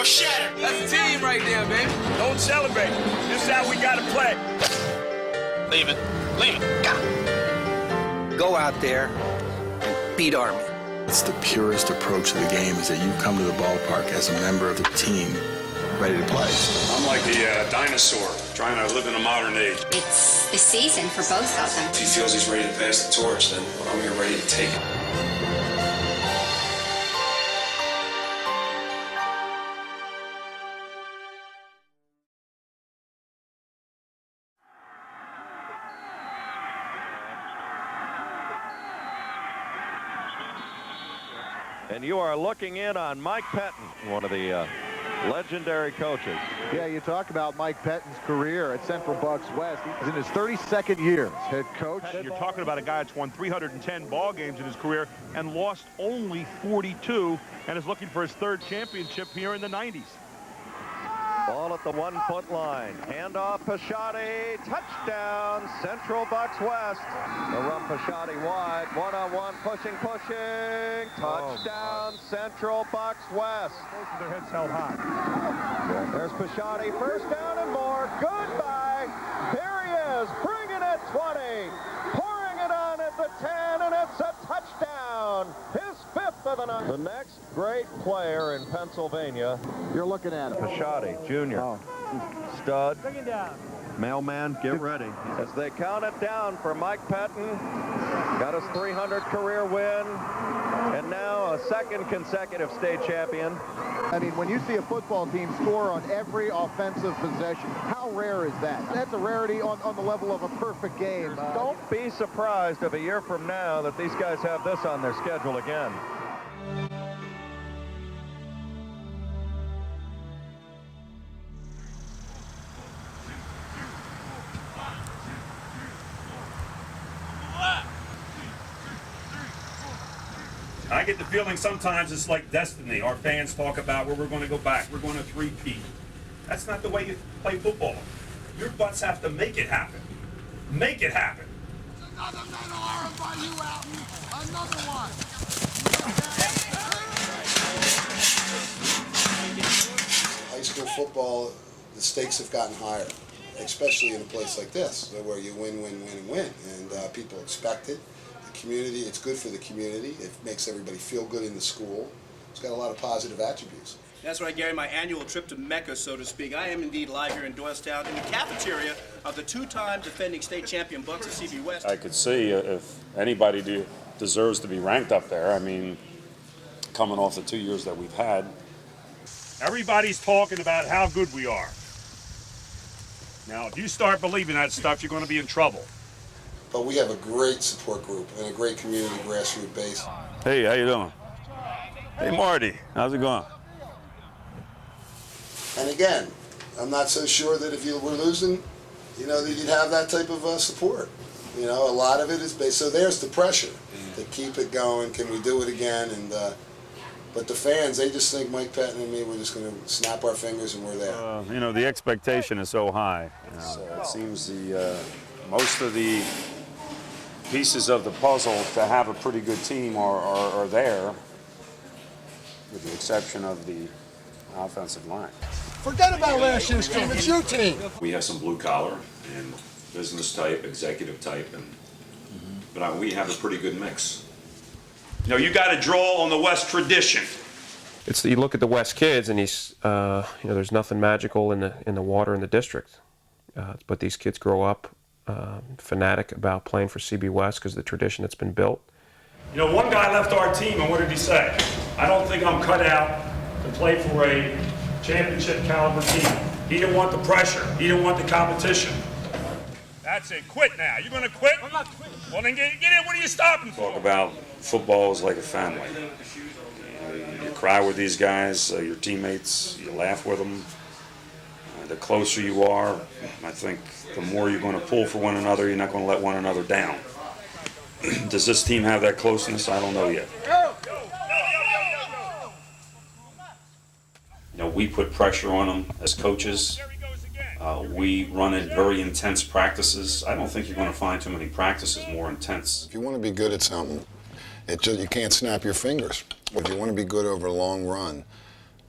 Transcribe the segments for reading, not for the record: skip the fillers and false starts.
shatter. That's a team right there, baby. Don't celebrate. This is how we gotta play. Leave it. Leave it. Go out there and beat Army. It's the purest approach to the game is that you come to the ballpark as a member of the team ready to play. I'm like the dinosaur trying to live in a modern age. It's the season for both of them. If he feels he's ready to pass the torch, then I'm here ready to take it. And you are looking in on Mike Pettin, one of the legendary coaches. Yeah, you talk about Mike Pettin's career at Central Bucks West. He's in his 32nd year as head coach. You're talking about a guy that's won 310 ball games in his career and lost only 42 and is looking for his third championship here in the 90s. Ball at the 1-foot line. Handoff, Pisciotti. Touchdown, Central Bucks West. The run, Pisciotti wide. One-on-one, pushing. Touchdown, Central Bucks West. Both of their heads held high. There's Pisciotti. First down and more. Goodbye. Here he is, bringing it 20. Pouring it on at the 10, and it's a touchdown. His fifth of the night. The next great player in Pennsylvania. You're looking at him. Pisciotti, Jr. Oh. Stud. Bring it down. Mailman, get ready. As they count it down for Mike Pettin. Got his 300 career win. And now a second consecutive state champion. I mean, when you see a football team score on every offensive possession, how rare is that? That's a rarity on the level of a perfect game. Don't be surprised if a year from now that these guys have this on their schedule again. I get the feeling sometimes it's like destiny. Our fans talk about where we're going to go back. We're going to three-peat. That's not the way you play football. Your butts have to make it happen. Make it happen. Another medal arm by you, Alton. Another one. High school football, the stakes have gotten higher, especially in a place like this, where you win, and people expect it. The community, it's good for the community. It makes everybody feel good in the school. It's got a lot of positive attributes. That's right, Gary, my annual trip to Mecca, so to speak. I am indeed live here in Doylestown in the cafeteria of the two-time defending state champion Bucks of CB West. I could see if anybody deserves to be ranked up there. I mean, coming off the 2 years that we've had. Everybody's talking about how good we are. Now, if you start believing that stuff, you're going to be in trouble. But we have a great support group and a great community grassroots base. Hey, how you doing? Hey, Marty, how's it going? And again, I'm not so sure that if you were losing, that you'd have that type of support. A lot of it is based. So there's the pressure to keep it going. Can we do it again? And but the fans, they just think Mike Pettin and me, we're just going to snap our fingers and we're there. The expectation is so high. So it seems most of the pieces of the puzzle to have a pretty good team are there, with the exception of the offensive line. Forget about last year's team. It's your team. We have some blue collar and business type, executive type, but we have a pretty good mix. You got to draw on the West tradition. You look at the West kids, and there's nothing magical in the water in the district, but these kids grow up fanatic about playing for CB West because of the tradition that's been built. One guy left our team, and what did he say? I don't think I'm cut out to play for a championship caliber team. He didn't want the pressure. He didn't want the competition. That's it. Quit now. You're going to quit? I'm not quitting. Well, then get in. What are you stopping for? Talk about football is like a family. You cry with these guys, your teammates. You laugh with them. The closer you are, I think the more you're going to pull for one another. You're not going to let one another down. Does this team have that closeness? I don't know yet. We put pressure on them as coaches. We run in very intense practices. I don't think you're going to find too many practices more intense. If you want to be good at something, you can't snap your fingers. If you want to be good over a long run,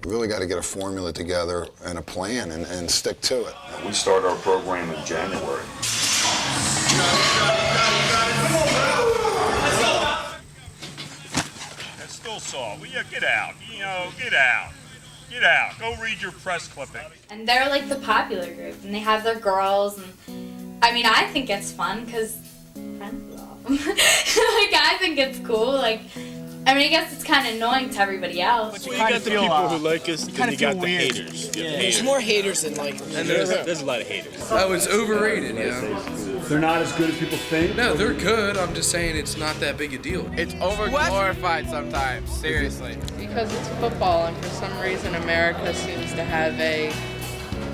We really got to get a formula together and a plan and stick to it. We start our program in January. That's still soft. Well, yeah, get out. Get out. Get out. Go read your press clipping. And they're like the popular group, and they have their girls, and I mean, I think it's fun because friends love them. Like, I think it's cool. Like, I mean, I guess it's kind of annoying to everybody else. But you got the people who like us, then you got the haters. There's more haters than like. And there's a lot of haters. Oh, it's overrated, They're not as good as people think? No, they're good. I'm just saying it's not that big a deal. It's over-glorified sometimes, seriously. Because it's football, and for some reason America seems to have a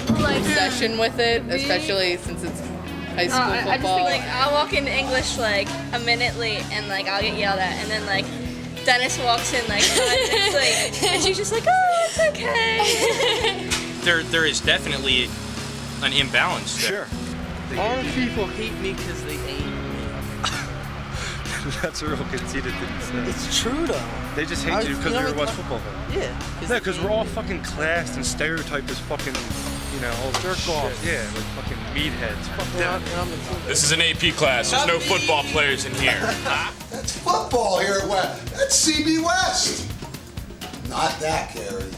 obsession with it, especially since it's high school football. I just think, like, I'll walk into English, like, a minute late, and, like, I'll get yelled at, and then, like, Dennis walks in, like, 5 minutes late, and she's just like, oh, it's okay. There is definitely an imbalance there. Sure. All the people hate me because they hate me. That's a real conceited thing to say. It's true, though. They just hate you because you're a West football fan. Yeah. No, because we're all fucking classed and stereotyped as fucking, jerk offs. Yeah, like fucking meatheads. Fuck them. This is an AP class. There's no football players in here. That's football here at West. That's CB West. Not that, Gary.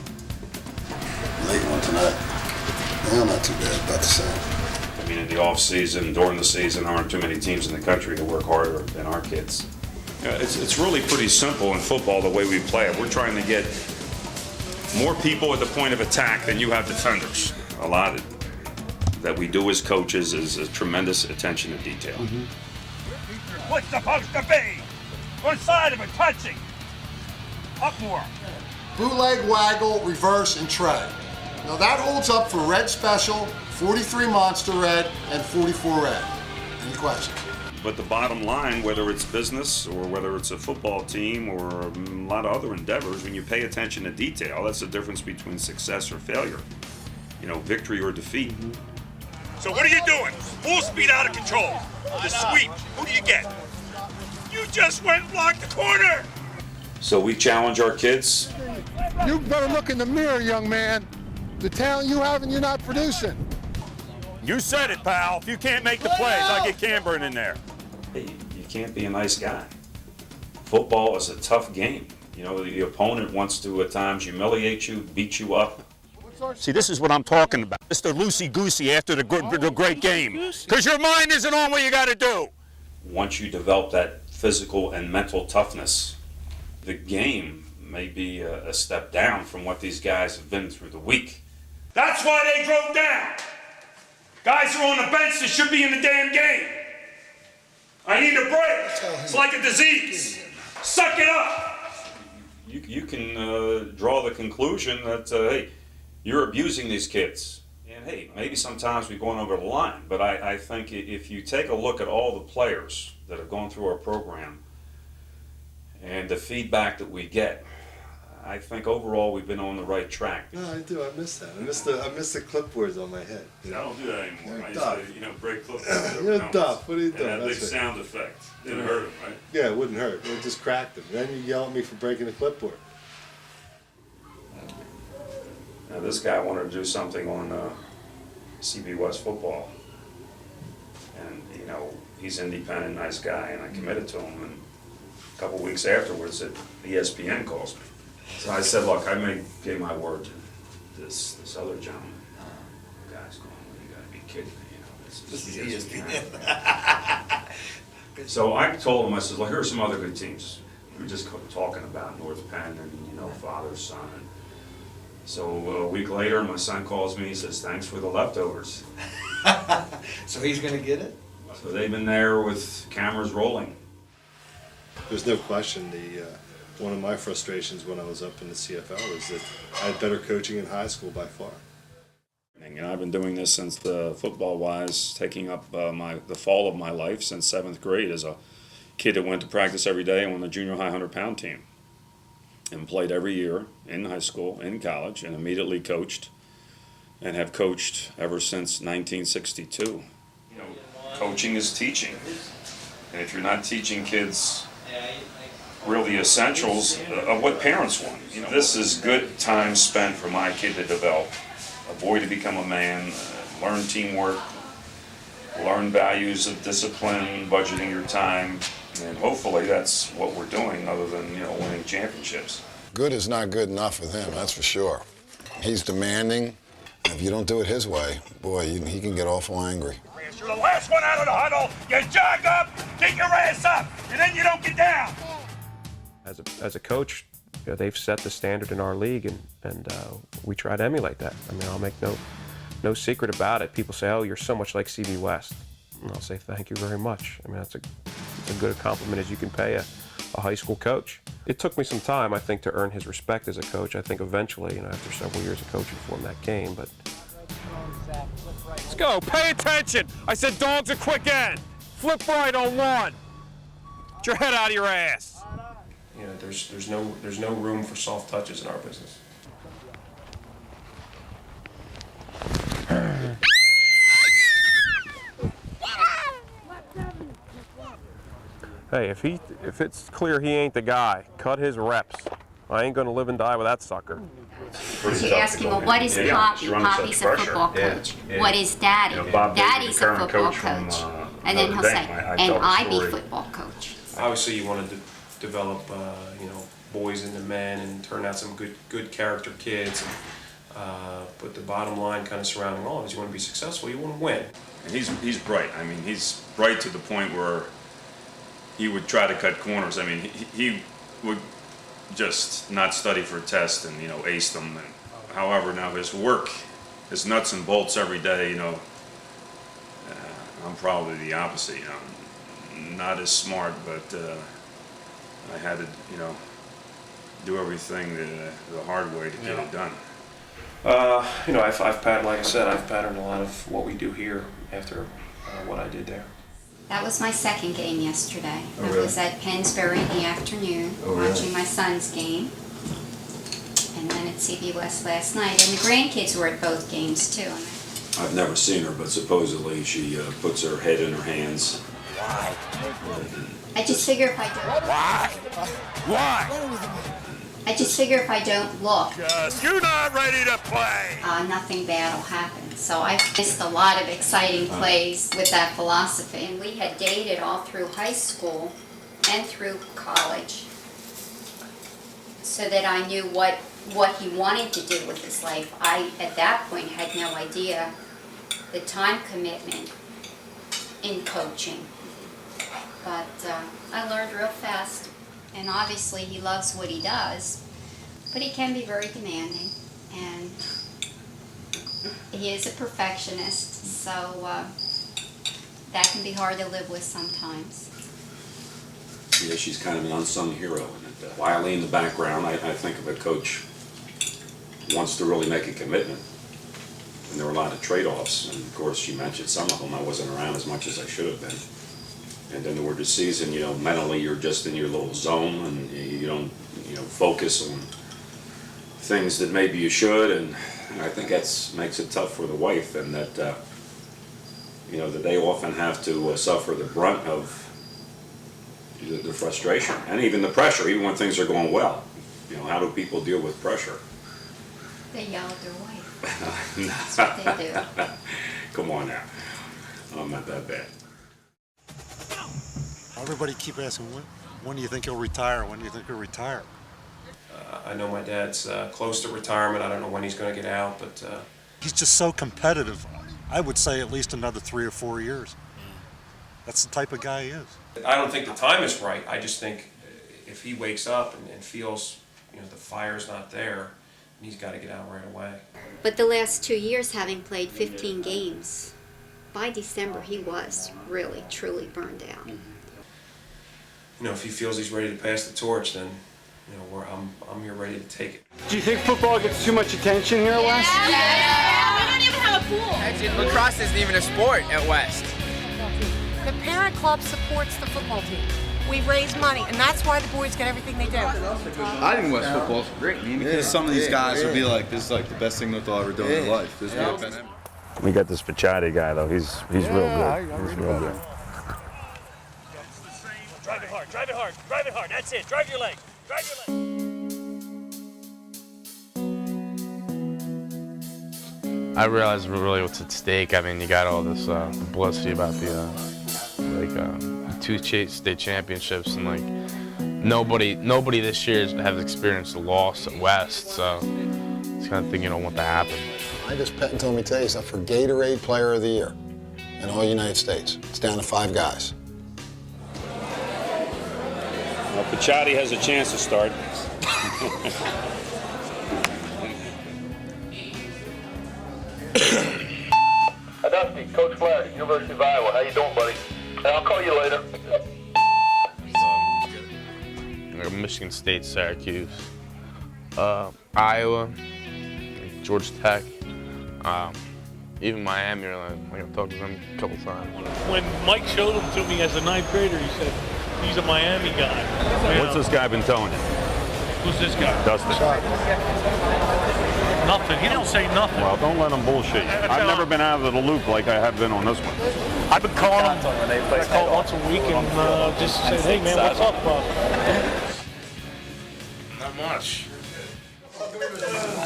Late one tonight. Well, not too bad. About the same. I mean, in the off season, during the season, there aren't too many teams in the country that work harder than our kids. It's really pretty simple in football the way we play it. We're trying to get more people at the point of attack than you have defenders. A lot that we do as coaches is a tremendous attention to detail. What's supposed to be? One side of it touching. Up more. Bootleg, waggle, reverse, and tread. Now that holds up for red special, 43 monster red, and 44 red. Any questions? But the bottom line, whether it's business or whether it's a football team or a lot of other endeavors, when you pay attention to detail, that's the difference between success or failure. Victory or defeat. So what are you doing? Full speed out of control. The sweep. Who do you get? You just went and blocked the corner. So we challenge our kids. You better look in the mirror, young man. The talent you have and you're not producing. You said it, pal. If you can't make the plays, I'll get Camburn in there. Hey, you can't be a nice guy. Football is a tough game. The opponent wants to at times humiliate you, beat you up. See, this is what I'm talking about. Mr. Loosey-goosey after the great game. Because your mind isn't on what you got to do. Once you develop that physical and mental toughness, the game may be a step down from what these guys have been through the week. That's why they drove down. Guys who are on the bench that should be in the damn game. I need a break. It's like a disease. Suck it up. You can draw the conclusion that, hey, you're abusing these kids. And hey, maybe sometimes we're going over the line, but I think if you take a look at all the players that have gone through our program and the feedback that we get, I think overall we've been on the right track. No, I do. I miss that. I miss the clipboards on my head. I don't do that anymore. I used to, break clipboards. You're a duff. What are you doing? And that big sound effect. Didn't hurt him, right? Yeah, it wouldn't hurt. It would just crack them. Then you yell at me for breaking the clipboard. Now this guy wanted to do something on CB West football, and he's independent, nice guy, and I committed to him. And a couple weeks afterwards, ESPN calls me. So I said, look, I gave my word to this other gentleman. The guy's going, well, you got to be kidding me, This is ESPN. So I told him, I said, look, here are some other good teams. We were just talking about North Penn and father, son. So a week later, my son calls me. He says, thanks for the leftovers. So he's going to get it? So they've been there with cameras rolling. There's no question one of my frustrations when I was up in the CFL is that I had better coaching in high school by far. And I've been doing this since football-wise, taking up the fall of my life since 7th grade as a kid that went to practice every day and on the junior high 100-pound team. And played every year in high school, in college, and immediately coached, and have coached ever since 1962. Coaching is teaching. And if you're not teaching kids really essentials of what parents want. You know, this is good time spent for my kid to develop, a boy to become a man, learn teamwork, learn values of discipline, budgeting your time, and hopefully that's what we're doing other than, you know, winning championships. Good is not good enough with him, that's for sure. He's demanding. If you don't do it his way, boy, he can get awful angry. You're the last one out of the huddle, you jog up, get your ass up, and then you don't get down. As a coach, you know, they've set the standard in our league, and we try to emulate that. I mean, I'll make no secret about it. People say, "Oh, you're so much like CB West," and I'll say, "Thank you very much." I mean, that's as good a compliment as you can pay a high school coach. It took me some time, I think, to earn his respect as a coach. I think eventually, you know, after several years of coaching for him, that came. But Let's go. Pay attention. I said dogs a quick end. Flip right on one. Get your head out of your ass. you know, there's no room for soft touches in our business. Hey, if it's clear he ain't the guy, cut his reps. I ain't gonna live and die with that sucker. You ask him, well, what is Poppy? Poppy's a football coach. What is Daddy? Daddy's a football coach. And then he'll say, and I be football coach. Obviously, you want to develop, you know, boys into men and turn out some good character kids. But the bottom line, kind of surrounding all of it, is you want to be successful. You want to win. And he's bright. I mean, he's bright to the point where he would try to cut corners. I mean, he would just not study for a test and, you know, ace them. And, however, now his work, his nuts and bolts every day, you know, I'm probably the opposite, you know. Not as smart, but I had to, you know, do everything the hard way to get it done. You know, I've patterned, like I said, I've patterned a lot of what we do here after what I did there. That was my second game yesterday. Oh, I really? was at Pennsbury in the afternoon watching my son's game. And then at CB West last night. And the grandkids were at both games too. I've never seen her, but supposedly she puts her head in her hands. Why? I just figure if I don't... Why? I just figure if I don't look... You're not ready to play! Nothing bad will happen. So I missed a lot of exciting plays with that philosophy. And we had dated all through high school and through college so that I knew what he wanted to do with his life. I, at that point, had no idea the time commitment in coaching. But I learned real fast. And obviously he loves what he does, but he can be very demanding. And he is a perfectionist, so that can be hard to live with sometimes. Yeah, she's kind of an unsung hero. And Wiley in the background, I think of a coach wants to really make a commitment. And there were a lot of trade-offs, and of course she mentioned some of them. I wasn't around as much as I should have been. And then toward the season, you know, mentally you're just in your little zone and you don't, you know, focus on things that maybe you should. And I think that's makes it tough for the wife, and that, you know, that they often have to suffer the brunt of the frustration and even the pressure, even when things are going well. You know, how do people deal with pressure? They yell at their wife. That's what they do. Come on now. I'm not that bad. Everybody keep asking, when do you think he'll retire? When do you think he'll retire? I know my dad's close to retirement. I don't know when he's going to get out, but... He's just so competitive. I would say at least another 3 or 4 years. That's the type of guy he is. I don't think the time is right. I just think if he wakes up and feels, you know, the fire's not there, he's got to get out right away. But the last 2 years, having played 15 games, by December he was really, truly burned out. You know, if he feels he's ready to pass the torch, then, you know, I'm here ready to take it. Do you think football gets too much attention here at West? Yeah, we don't even have a pool. Actually, lacrosse isn't even a sport at West. The parent club supports the football team. We raise money, and that's why the boys get everything they do. I think West football's great, man. Because some of these guys would be like, this is like the best thing that they'll ever do in their life. This is Ben. We got this Pichatti guy though. He's real good. He's real good. Drive it hard, drive it hard, drive it hard. That's That's it. Drag your leg. Drag your leg. I realized really what's at stake. I mean, you got all this publicity about the two state championships, and like nobody this year has experienced a loss at West, so it's kind of thing you don't want to happen. I just pet and told me today he's up for Gatorade Player of the Year in all United States. It's down to 5 guys. Well, Picciotti has a chance to start. Dusty, Coach Flaherty, University of Iowa. How you doing, buddy? Hey, I'll call you later. Michigan State, Syracuse, Iowa, Georgia Tech, even Miami. I've talked to them a couple times. When Mike showed him to me as a 9th grader, he said, he's a Miami guy. What's this guy been telling you? Who's this guy? Dustin. Nothing. He don't say nothing. Well, don't let him bullshit you. I've never been out of the loop like I have been on this one. I've been calling him. I call once a week and just say, hey man, what's up? Not much.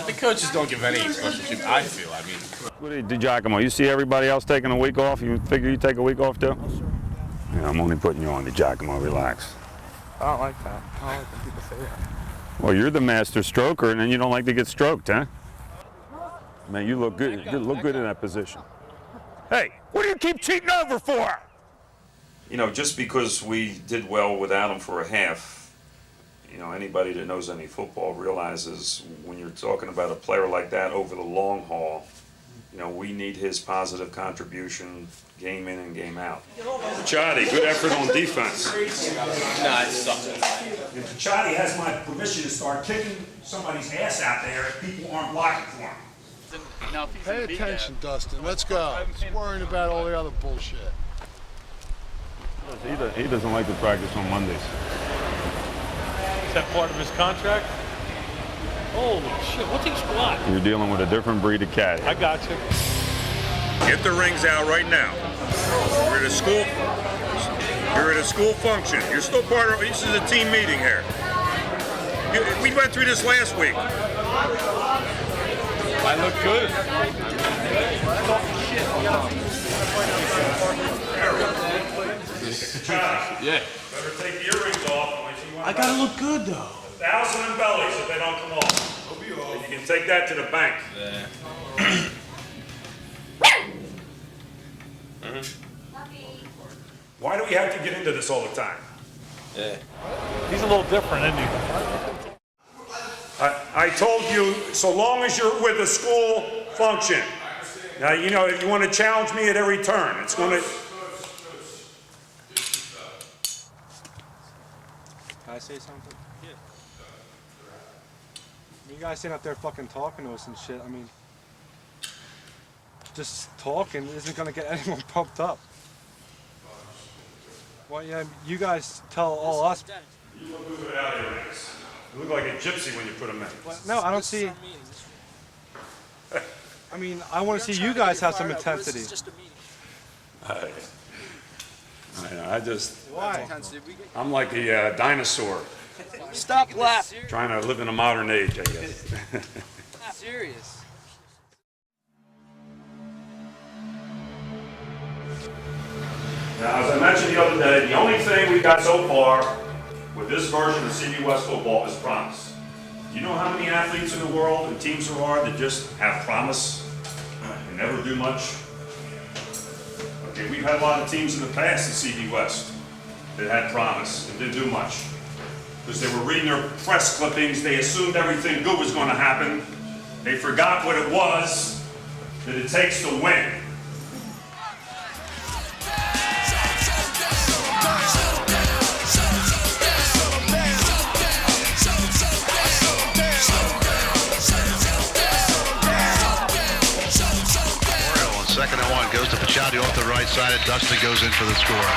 The coaches don't give any special treatment, I feel. I mean, What do you do, Giacomo? You see everybody else taking a week off? You figure you take a week off too? Yeah, I'm only putting you on to Giacomo. Relax. I don't like that. I don't like when people say that. Well, you're the master stroker, and then you don't like to get stroked, huh? Man, you look good. You look good in that position. Hey, what do you keep cheating over for? You know, just because we did well without him for a half, you know, anybody that knows any football realizes when you're talking about a player like that over the long haul, you know, we need his positive contribution game in and game out. Picciotti, good effort on defense. Nah, it sucks. If Picciotti has my permission to start kicking somebody's ass out there if people aren't blocking for him. Pay attention, Dustin. Let's go. He's worrying about all the other bullshit. He doesn't like to practice on Mondays. Is that part of his contract? Holy shit, what's he squat? You're dealing with a different breed of cat. I got you. Get the rings out right now. You're at a school. You're at a school function. You're still part of. This is a team meeting here. We went through this last week. I look good. Yeah. Better take the earrings off. I gotta look good though. 1,000 in bellies if they don't come off. You can take that to the bank. Yeah. Why do we have to get into this all the time? Yeah. He's a little different, isn't he? I told you, so long as you're with a school function. Now, you know, if you want to challenge me at every turn, it's going to... Can I say something? Yeah. You guys sitting out there fucking talking to us and shit, I mean, just talking isn't gonna get anyone pumped up. Well, yeah, you guys tell all us. You look good without earrings. You look like a gypsy when you put them in. No, I don't see. I mean, I want to see you guys have some intensity. I just. Why? I'm like a dinosaur. Stop laughing. Trying to live in a modern age, I guess. Serious. Now, as I mentioned the other day, the only thing we've got so far with this version of CB West football is promise. Do you know how many athletes in the world and teams there are that just have promise and never do much? Okay, we've had a lot of teams in the past in CB West that had promise and didn't do much. Because they were reading their press clippings, they assumed everything good was going to happen. They forgot what it was that it takes to win. Second and 1 goes to Picciotti off the right side, and Dustin goes in for the score.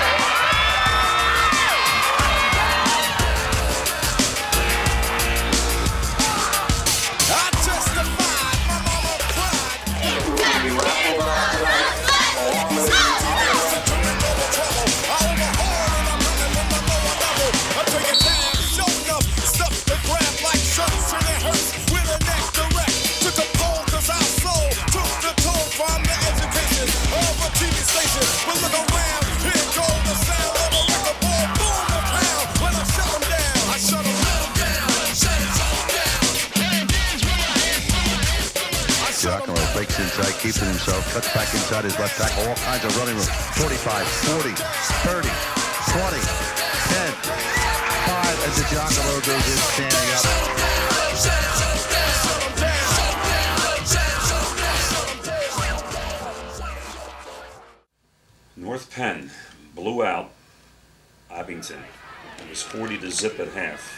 gets inside, keeps it himself, cuts back inside his left tackle, all kinds of running room. 45, 40, 30, 20, 10, 5, as DiGiacomo goes in standing up. North Penn blew out Abington. It was 40-0 at half.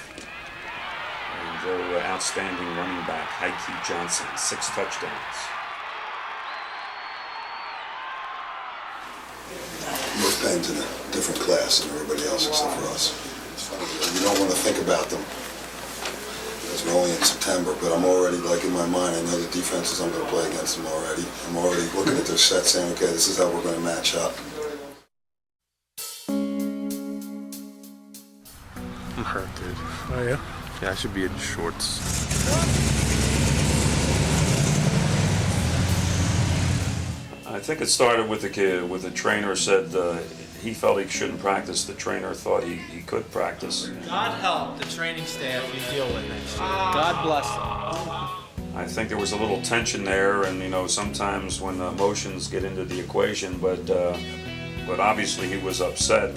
And their outstanding running back, Heike Johnson, 6 touchdowns. North Penn's in a different class than everybody else except for us. It's funny, you don't want to think about them because we're only in September, but I'm already, like in my mind, I know the defenses I'm going to play against them already. I'm already looking at their set saying, okay, this is how we're going to match up. I'm hurt, dude. Oh, yeah? Yeah, I should be in shorts. I think it started with the kid, with the trainer said he felt he shouldn't practice. The trainer thought he could practice. God help the training staff you deal with next year. God bless them. I think there was a little tension there, and you know, sometimes when emotions get into the equation, but obviously he was upset.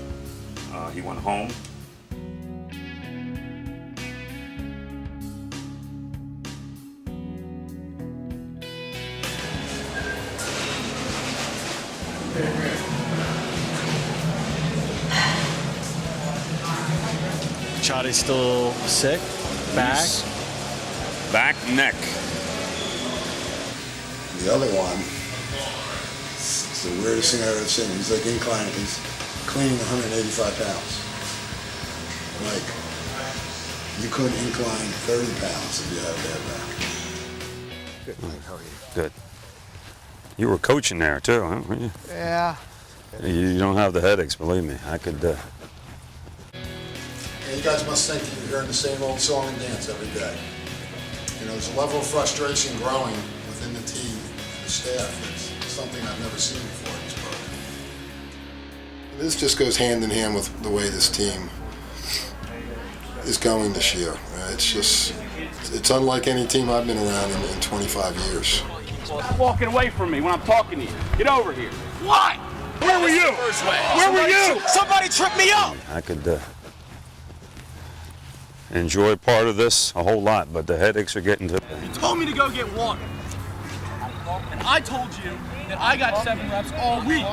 He went home. Chadi's still sick? Back? Back, neck. The other one, it's the weirdest thing I've ever seen. He's like inclining, he's cleaning 185 pounds. Like, you couldn't incline 30 pounds if you had a bad back. Good. How are you? Good. You were coaching there too, huh? Weren't you? Yeah. You don't have the headaches, believe me. I could. Yeah, you guys must think that you're hearing the same old song and dance every day. You know, there's a level of frustration growing within the team and the staff. It's something I've never seen before in this program. This just goes hand in hand with the way this team is going this year. It's unlike any team I've been around in 25 years. Stop walking away from me when I'm talking to you. Get over here. What? Where were you? Where were you? Somebody tripped me up! I could enjoy part of this a whole lot, but the headaches are getting to me. You told me to go get water. And I told you that I got 7 reps all week.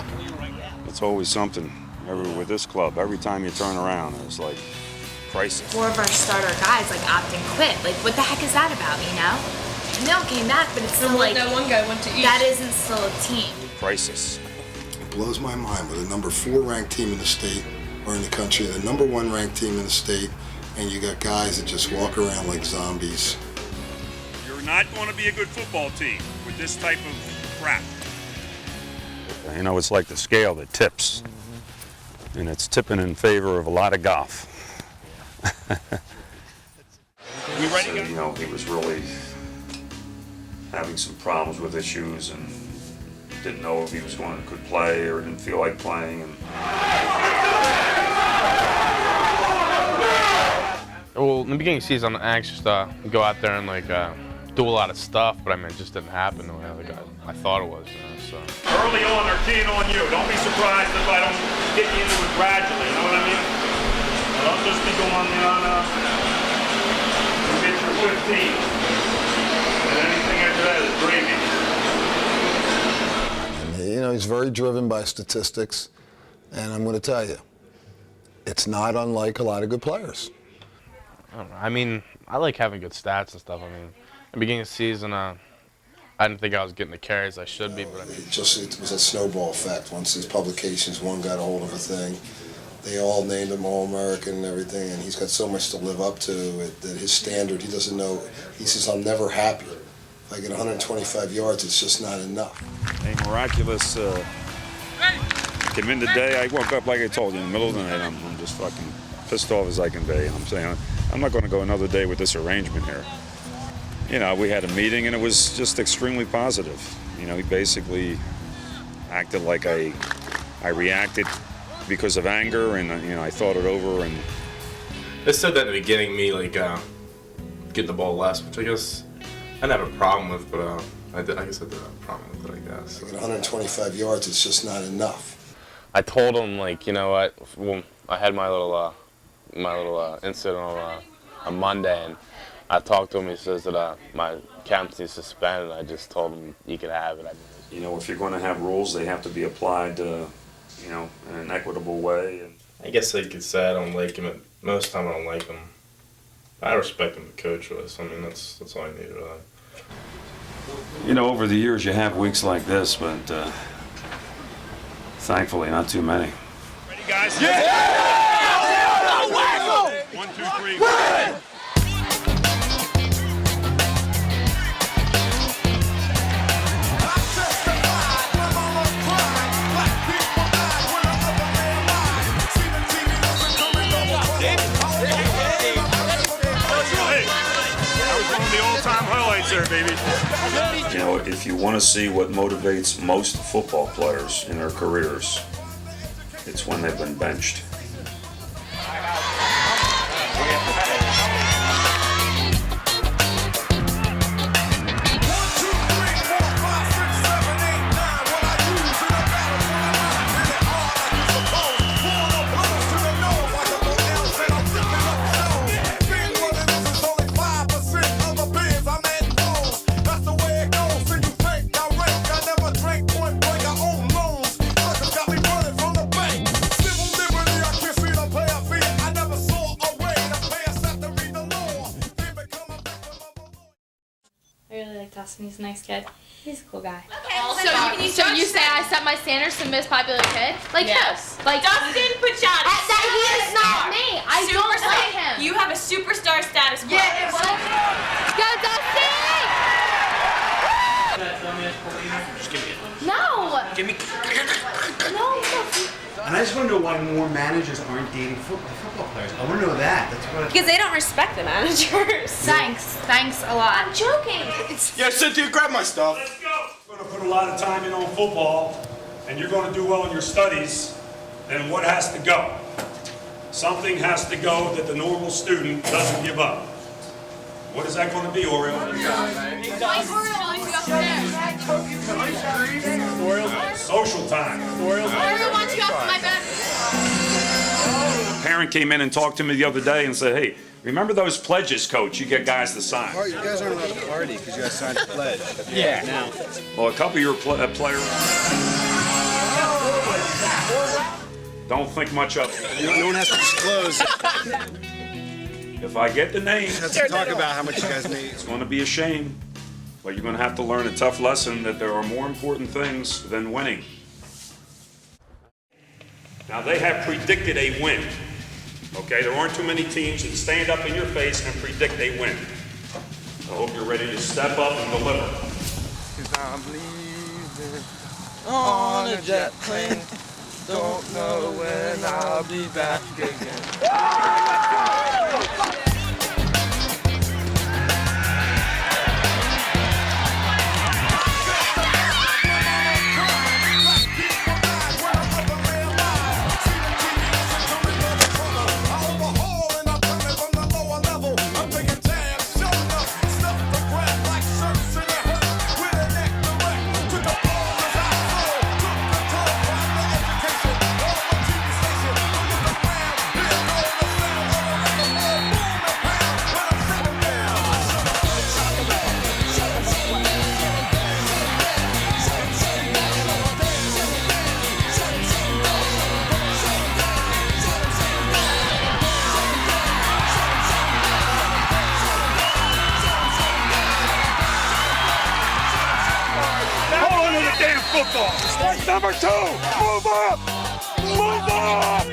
It's always something with this club. Every time you turn around, it's like crisis. 4 of our starter guys like opt and quit. Like, what the heck is that about, you know? And they all came back, but it's still like that one guy went to eat. That isn't still a team. Crisis. It blows my mind. We're the number 4 ranked team in the state or in the country, the number 1 ranked team in the state, and you got guys that just walk around like zombies. You're not going to be a good football team with this type of crap. You know, it's like the scale that tips, and it's tipping in favor of a lot of golf. You ready? So, you know, he was really having some problems with issues and didn't know if he could play or didn't feel like playing. And well, in the beginning of the season, I anxious to go out there and like do a lot of stuff, but I mean, it just didn't happen the way I thought it was. You know, so. Early on, they're keying on you. Don't be surprised if I don't get you into it gradually. You know what I mean? Don't just be going you get your 15, and anything after that is gravy. You know, he's very driven by statistics, and I'm going to tell you, it's not unlike a lot of good players. I don't know. I mean, I like having good stats and stuff. I mean, at the beginning of the season, I didn't think I was getting the carries I should be, but I mean. It was a snowball effect. Once these publications, one got a hold of a thing, they all named him All-American and everything, and he's got so much to live up to that his standard, he doesn't know. He says, I'm never happy. If I get 125 yards, it's just not enough. A miraculous, came in today, I woke up like I told you, in the middle of the night, I'm just fucking pissed off as I can be. I'm saying, I'm not going to go another day with this arrangement here. You know, we had a meeting and it was just extremely positive. You know, he basically acted like I reacted because of anger, and you know, I thought it over. And they said that in the beginning, me like getting the ball less, which I guess I didn't have a problem with, but I guess I did have a problem with it, I guess. At 125 yards, it's just not enough. I told him, like, you know what, well, I had my little incident on Monday, and I talked to him. He says that my captaincy suspended. I just told him he could have it. You know, if you're going to have rules, they have to be applied, you know, in an equitable way. And I guess I could say I don't like him. Most of the time I don't like him. I respect him to coach us. I mean, that's all I need, really. you know, over the years you have weeks like this, but thankfully not too many. Ready, guys? Yeah! 1, 2, 3. Run! There, baby. You know, if you want to see what motivates most football players in their careers, it's when they've been benched. He's a nice kid. He's a cool guy. Okay, so you say I set my standards to most popular kid? Like yes. who? Like Dustin Pujadas. That he is not me. I don't like him. You have a superstar status quo. Yeah, it was. Go Dustin! Just give me it. No. Give me. No. And I just want to know why more managers aren't dating football players. I want to know that. That's what. Because they don't respect the managers. Thanks a lot. I'm joking. Yeah, Cynthia, grab my stuff. Let's go. You're going to put a lot of time in on football, and you're going to do well in your studies, then what has to go? Something has to go that the normal student doesn't give up. What is that going to be, Oriole? Social time. A parent came in and talked to me the other day and said, hey, remember those pledges, coach? You get guys to sign. You guys aren't allowed to party because you guys signed a pledge. Yeah. Now. Well, a couple of your players don't think much of it. No one has to disclose. If I get the names, Let's talk about how much you guys need. It's going to be a shame, but you're going to have to learn a tough lesson that there are more important things than winning. Now, they have predicted a win. Okay, there aren't too many teams that stand up in your face and predict a win. I hope you're ready to step up and deliver. 'Cause I'm leaving on a jet plane. Don't know when I'll be back again. Football. Number 2, move up! Move up!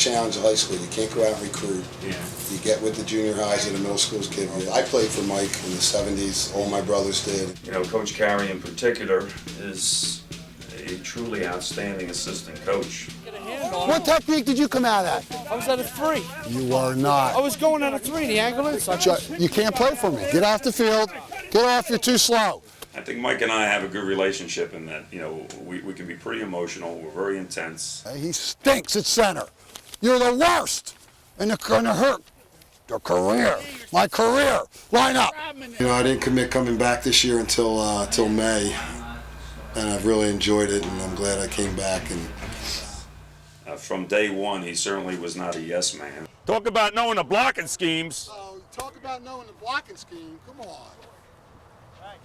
challenge of high school. You can't go out and recruit. Yeah. You get with the junior highs and the middle schools give you. I played for Mike in the 70s. All my brothers did. You know, Coach Carey in particular is a truly outstanding assistant coach. What technique did you come out at? I was at a 3. You are not. I was going at a 3, the angle inside. You can't play for me. Get off the field. Get off. You're too slow. I think Mike and I have a good relationship in that, you know, we can be pretty emotional. We're very intense. He stinks at center. You're the worst. And it's going to hurt your career. My career. Line up. You know, I didn't commit coming back this year until May. And I've really enjoyed it, and I'm glad I came back. And from day one, he certainly was not a yes man. Talk about knowing the blocking schemes. Talk about knowing the blocking scheme. Come on.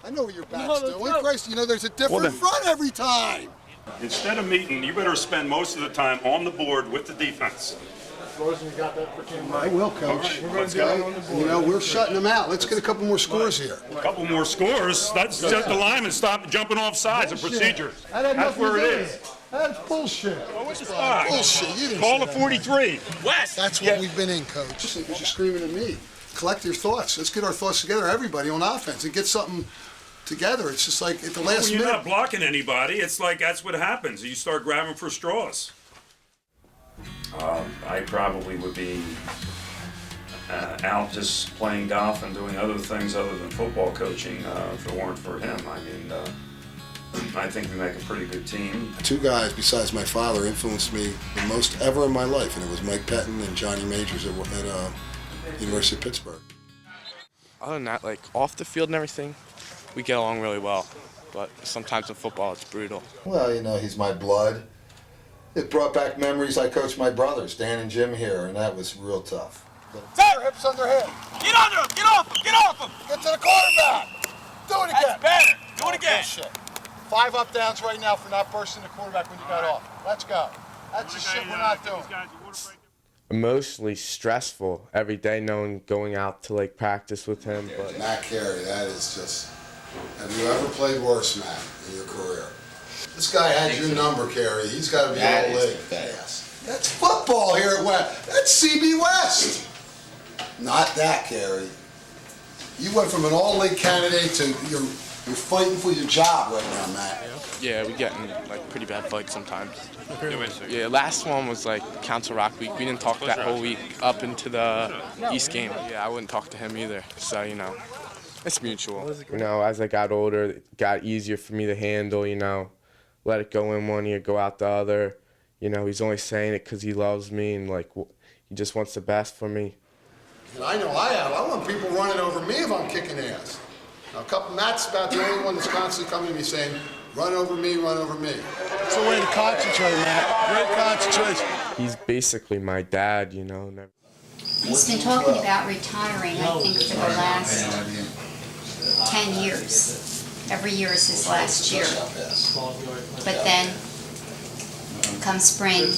I know what your back's doing. Christ, you know there's a different front every time. Instead of meeting, you better spend most of the time on the board with the defense. I will, Coach. Let's go. You know, we're shutting them out. Let's get a couple more scores here. A couple more scores? That's just the linemen stop jumping off sides and procedures. That's where it is. That's bullshit. Well, what's the spot? Bullshit. You didn't Call say the that. 43. West. That's what we've been in, Coach. You're screaming at me. Collect your thoughts. Let's get our thoughts together, everybody, on offense, and get something together. It's just like at the last When you're minute. not blocking anybody, it's like that's what happens. You start grabbing for straws. I probably would be out just playing golf and doing other things other than football coaching if it weren't for him. I mean, I think we make a pretty good team. Two guys besides my father influenced me the most ever in my life, and it was Mike Pettin and Johnny Majors at University of Pittsburgh. Other than that, like off the field and everything, we get along really well. But sometimes in football, it's brutal. Well, you know, he's my blood. It brought back memories. I coached my brothers, Dan and Jim here, and that was real tough. Their hips under him. Get under him! Get off him! Get off him! Get to the quarterback. Do it again. That's better. Do it again. Bullshit. 5 up downs right now for not bursting the quarterback when you got off. Let's go. That's the shit we're not doing. Emotionally stressful every day, knowing going out to like practice with him. But Matt Carey, that is just. Have you ever played worse, Matt, in your career? This guy has your number, Carey. He's got to be all league. Yes. That's football here at West. That's CB West. Not that, Carey. You went from an all-league candidate to you're fighting for your job right now, Matt. yeah, we get in like pretty bad fights sometimes. Yeah, last one was like Council Rock week. We didn't talk that whole week up into the East game. Yeah, I wouldn't talk to him either. So, you know, it's mutual. You know, as I got older, it got easier for me to handle, you know, let it go in one ear, go out the other. You know, he's only saying it because he loves me and like he just wants the best for me. And I know I have. I want people running over me if I'm kicking ass. Now, Matt's about the only one that's constantly coming to me saying, run over me, run over me. It's a way to concentrate, Matt. Great concentration. He's basically my dad, you know. He's been talking about retiring, I think, for the last 10 years. Every year is his last year. But then, come spring,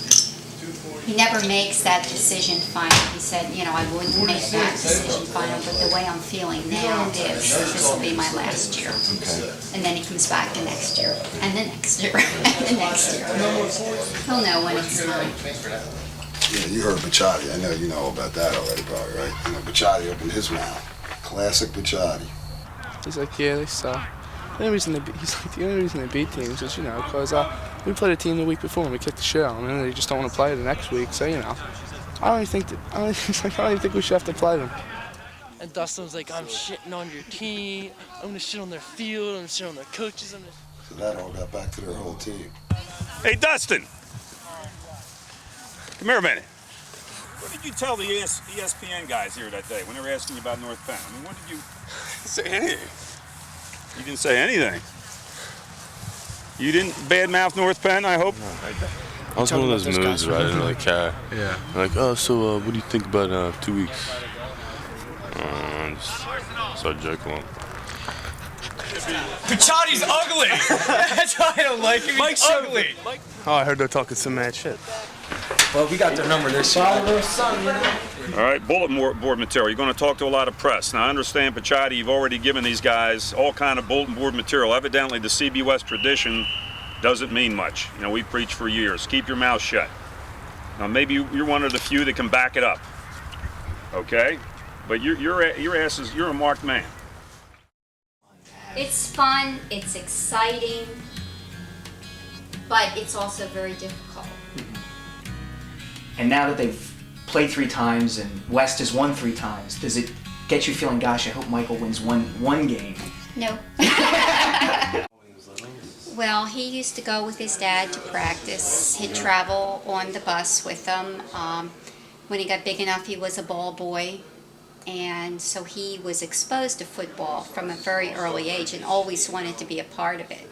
he never makes that decision final. He said, you know, I wouldn't make that decision final, but the way I'm feeling now is this will be my last year. And then he comes back the next year, and the next year, and the next year. He'll know when it's time. Yeah, you heard Bacciati. I know you know about that already, probably, right? You know, Bacciati opened his mouth. Classic Bacciati. He's like, yeah, they suck. The only reason they beat teams is, you know, because we played a team the week before and we kicked the shit out of them, and they just don't want to play the next week. So, you know, I don't even think we should have to play them. And Dustin was like, I'm shitting on your team. I'm gonna shit on their field. I'm gonna shit on their coaches. So that all got back to their whole team. Hey, Dustin. Come here a minute. What did you tell the ESPN guys here that day when they were asking you about North Penn? I mean, what did you say anything? You didn't say anything. You didn't badmouth North Penn, I hope? No, I was one of those moods where I didn't really care. Yeah. Like, oh, so what do you think about 2 weeks? Just started joking along. Bacciati's ugly! That's why I don't like him. He's ugly. Oh, I heard they're talking some mad shit. Well, we got their number this year. All right, bulletin board material. You're going to talk to a lot of press. Now, I understand, Bacciati, you've already given these guys all kind of bulletin board material. Evidently, the CB West tradition doesn't mean much. You know, we preach for years. Keep your mouth shut. Now maybe you're one of the few that can back it up, okay? But your ass is, you're a marked man. It's fun, it's exciting, but it's also very difficult. And now that they've played 3 times and West has won 3 times, does it get you feeling, gosh, I hope Michael wins one game? No. Well, he used to go with his dad to practice. He'd travel on the bus with them. When he got big enough, he was a ball boy. And so he was exposed to football from a very early age and always wanted to be a part of it.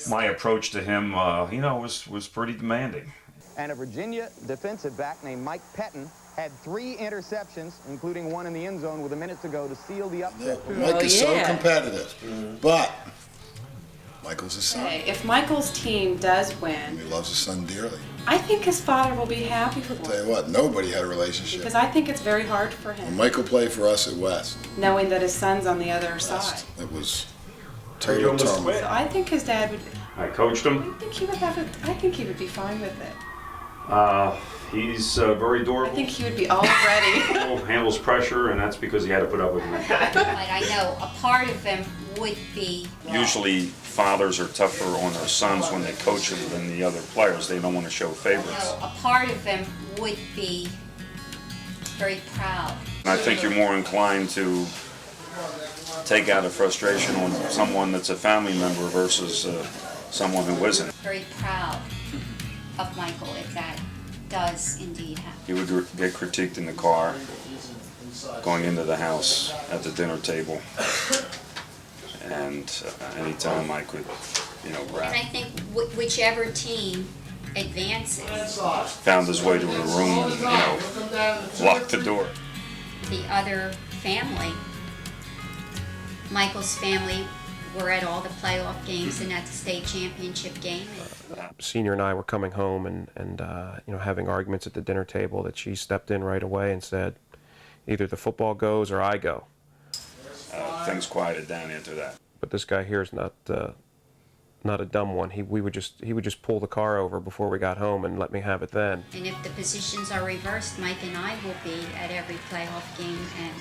My approach to him, was pretty demanding. And a Virginia defensive back named Mike Pettin had 3 interceptions, including one in the end zone with a minute to go to seal the upset. Mike is so competitive, but Michael's his son. If Michael's team does win, He loves his son dearly. I think his father will be happy for Tell you what, nobody had a relationship. because I think it's very hard for When him, Michael played for us at West, knowing that his son's on the other side. it was He total almost turmoil. quit. So I think his dad would. I coached him. I think he would have it. I think he would be fine with it. He's very I durable. think he would be all ready. Handles pressure, and that's because he had to put up with me. But I know a part of him would be. Usually, fathers are tougher on their sons when they coach them than the other players. They don't want to show favorites. A part of him would be very proud. I think you're more inclined to take out a frustration on someone that's a family member versus someone who isn't. Very proud of Michael if that does indeed happen. He would get critiqued in the car, going into the house, at the dinner table, and anytime I could, And I rap. think whichever team advances, Found his way to a room and, locked the door. the other family, Michael's family, were at all the playoff games and at the state championship game. Senior and I were coming home and having arguments at the dinner table that she stepped in right away and said, either the football goes or I go. Things quieted down after that. But this guy here is not a dumb one. He would just pull the car over before we got home and let me have it then. And if the positions are reversed, Mike and I will be at every playoff game and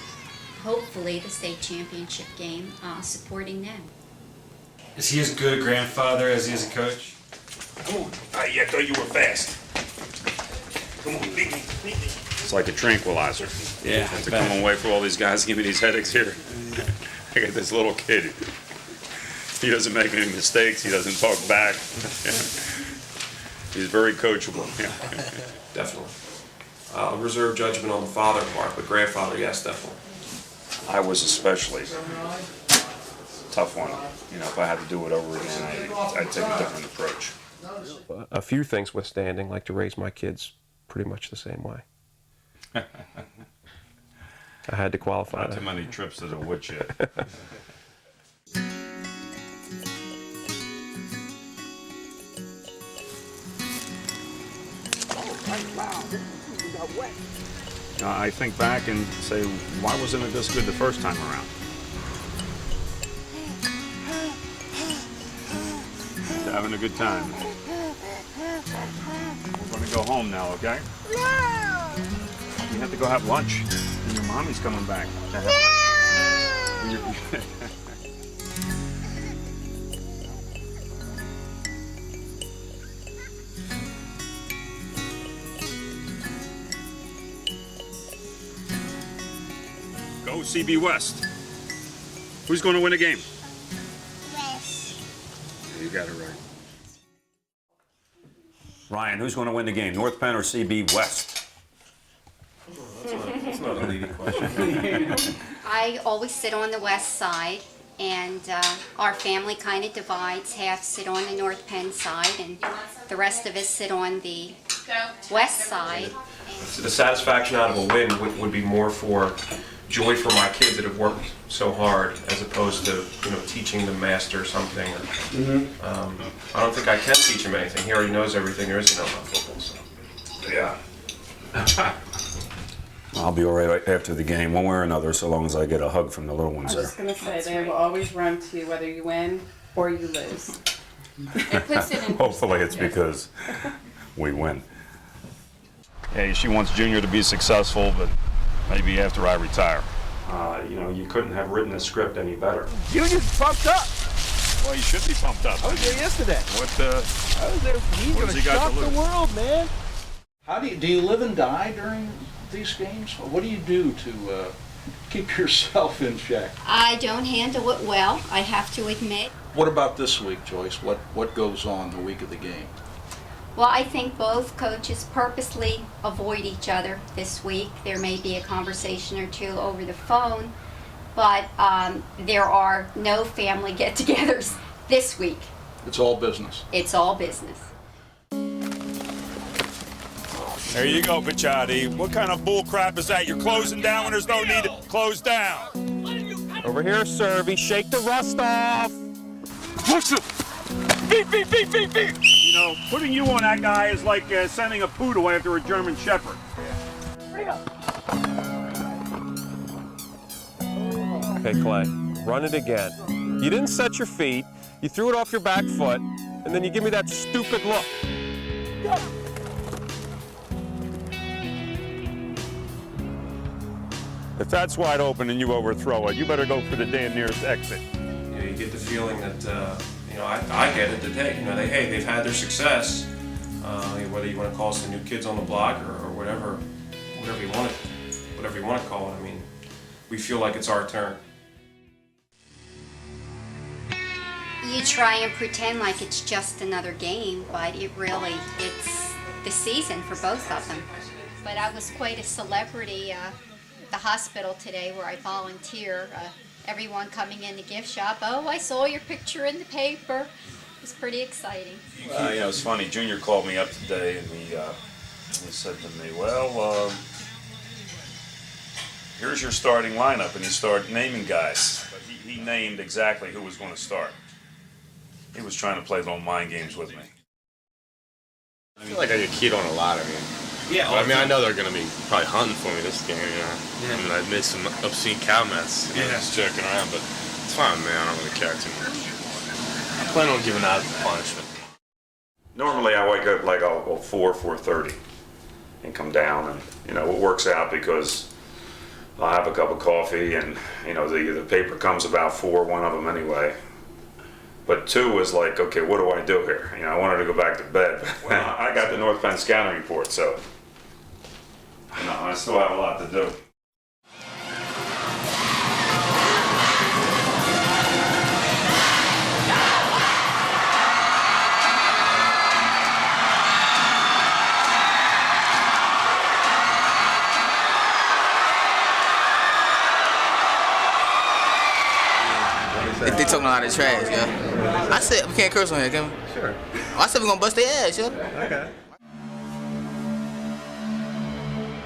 hopefully the state championship game supporting them. Is he as good a grandfather as he is a coach? Come on. I thought you were fast. Come on, beat me. It's like a tranquilizer. Yeah, I have to come away for all these guys give me these headaches here. I got this little kid. He doesn't make any mistakes. He doesn't talk back. He's very coachable. Definitely. Reserve judgment on the father part, but grandfather, yes, definitely. I was especially tough one. If I had to do it over again, I'd take a different approach. A few things withstanding, like to raise my kids pretty much the same way. I had to qualify Not that. too many trips to the woodshed. I think back and say, why wasn't it this good the first time around? Having a good time. We're going to go home now, okay? No! You have to go have lunch, and your mommy's coming back. Go CB West. Who's going to win the game? West. You got it right. Ryan, who's going to win the game, North Penn or CB West? That's not a leading question. I always sit on the west side, and our family kind of divides. Half sit on the North Penn side, and the rest of us sit on the west side. The satisfaction out of a win would be more for joy for my kids that have worked so hard, as opposed to teaching them master something. I don't think I can teach him anything. He already knows everything there is to know about football. So. Yeah. I'll be all right after the game, one way or another, so long as I get a hug from the little ones I was there. just going to say, they will always run to you whether you win or you lose. It puts it in Hopefully it's because we win. Hey, she wants Junior to be successful, but maybe after I retire. You couldn't have written the script any better. Junior's pumped up. Well, he should be pumped up. I was there yesterday. What, I was there. He's what going has to he got shock to the lose? world, man. How do you live and die during these games? What do you do to keep yourself in check? I don't handle it well, I have to admit. What about this week, Joyce? What goes on the week of the game? Well, I think both coaches purposely avoid each other this week. There may be a conversation or two over the phone, but there are no family get-togethers this week. It's all business. It's all business. There you go, Picciotti. What kind of bull crap is that? You're closing down when there's no need to close down. Over here, Servy. Shake the rust off. Push it. Beep. Putting you on that guy is like sending a poodle after a German Shepherd. Okay, Clay. Run it again. You didn't set your feet. You threw it off your back foot, and then you give me that stupid look. If that's wide open and you overthrow it, you better go for the damn nearest exit. You get the feeling that, I get it, that they've had their success, whether you want to call us the new kids on the block or whatever you want to call it. I mean, we feel like it's our turn. You try and pretend like it's just another game, but it's the season for both of them. But I was quite a celebrity at the hospital today where I volunteer. Everyone coming in the gift shop, oh, I saw your picture in the paper. It was pretty exciting. It's funny. Junior called me up today and he said to me, well, here's your starting lineup. And he started naming guys. But he named exactly who was going to start. He was trying to play little mind games with me. I feel like I get keyed on a lot. Yeah. But, I know they're going to be probably hunting for me this game. Yeah. I made some obscene cow mess. Just joking around, but it's fine, man. I don't really care too much. I plan on giving out punishment. Normally I wake up like 4:30 and come down, and it works out because I'll have a cup of coffee, and the paper comes about 4, one of them anyway. But 2 was like, okay, what do I do here? I wanted to go back to bed. I got the North Penn scouting report, so I still have a lot to do. If they talking a lot of trash, yeah. I said we can't curse on here, can we? Sure. I said we're gonna bust their ass, yeah. Okay.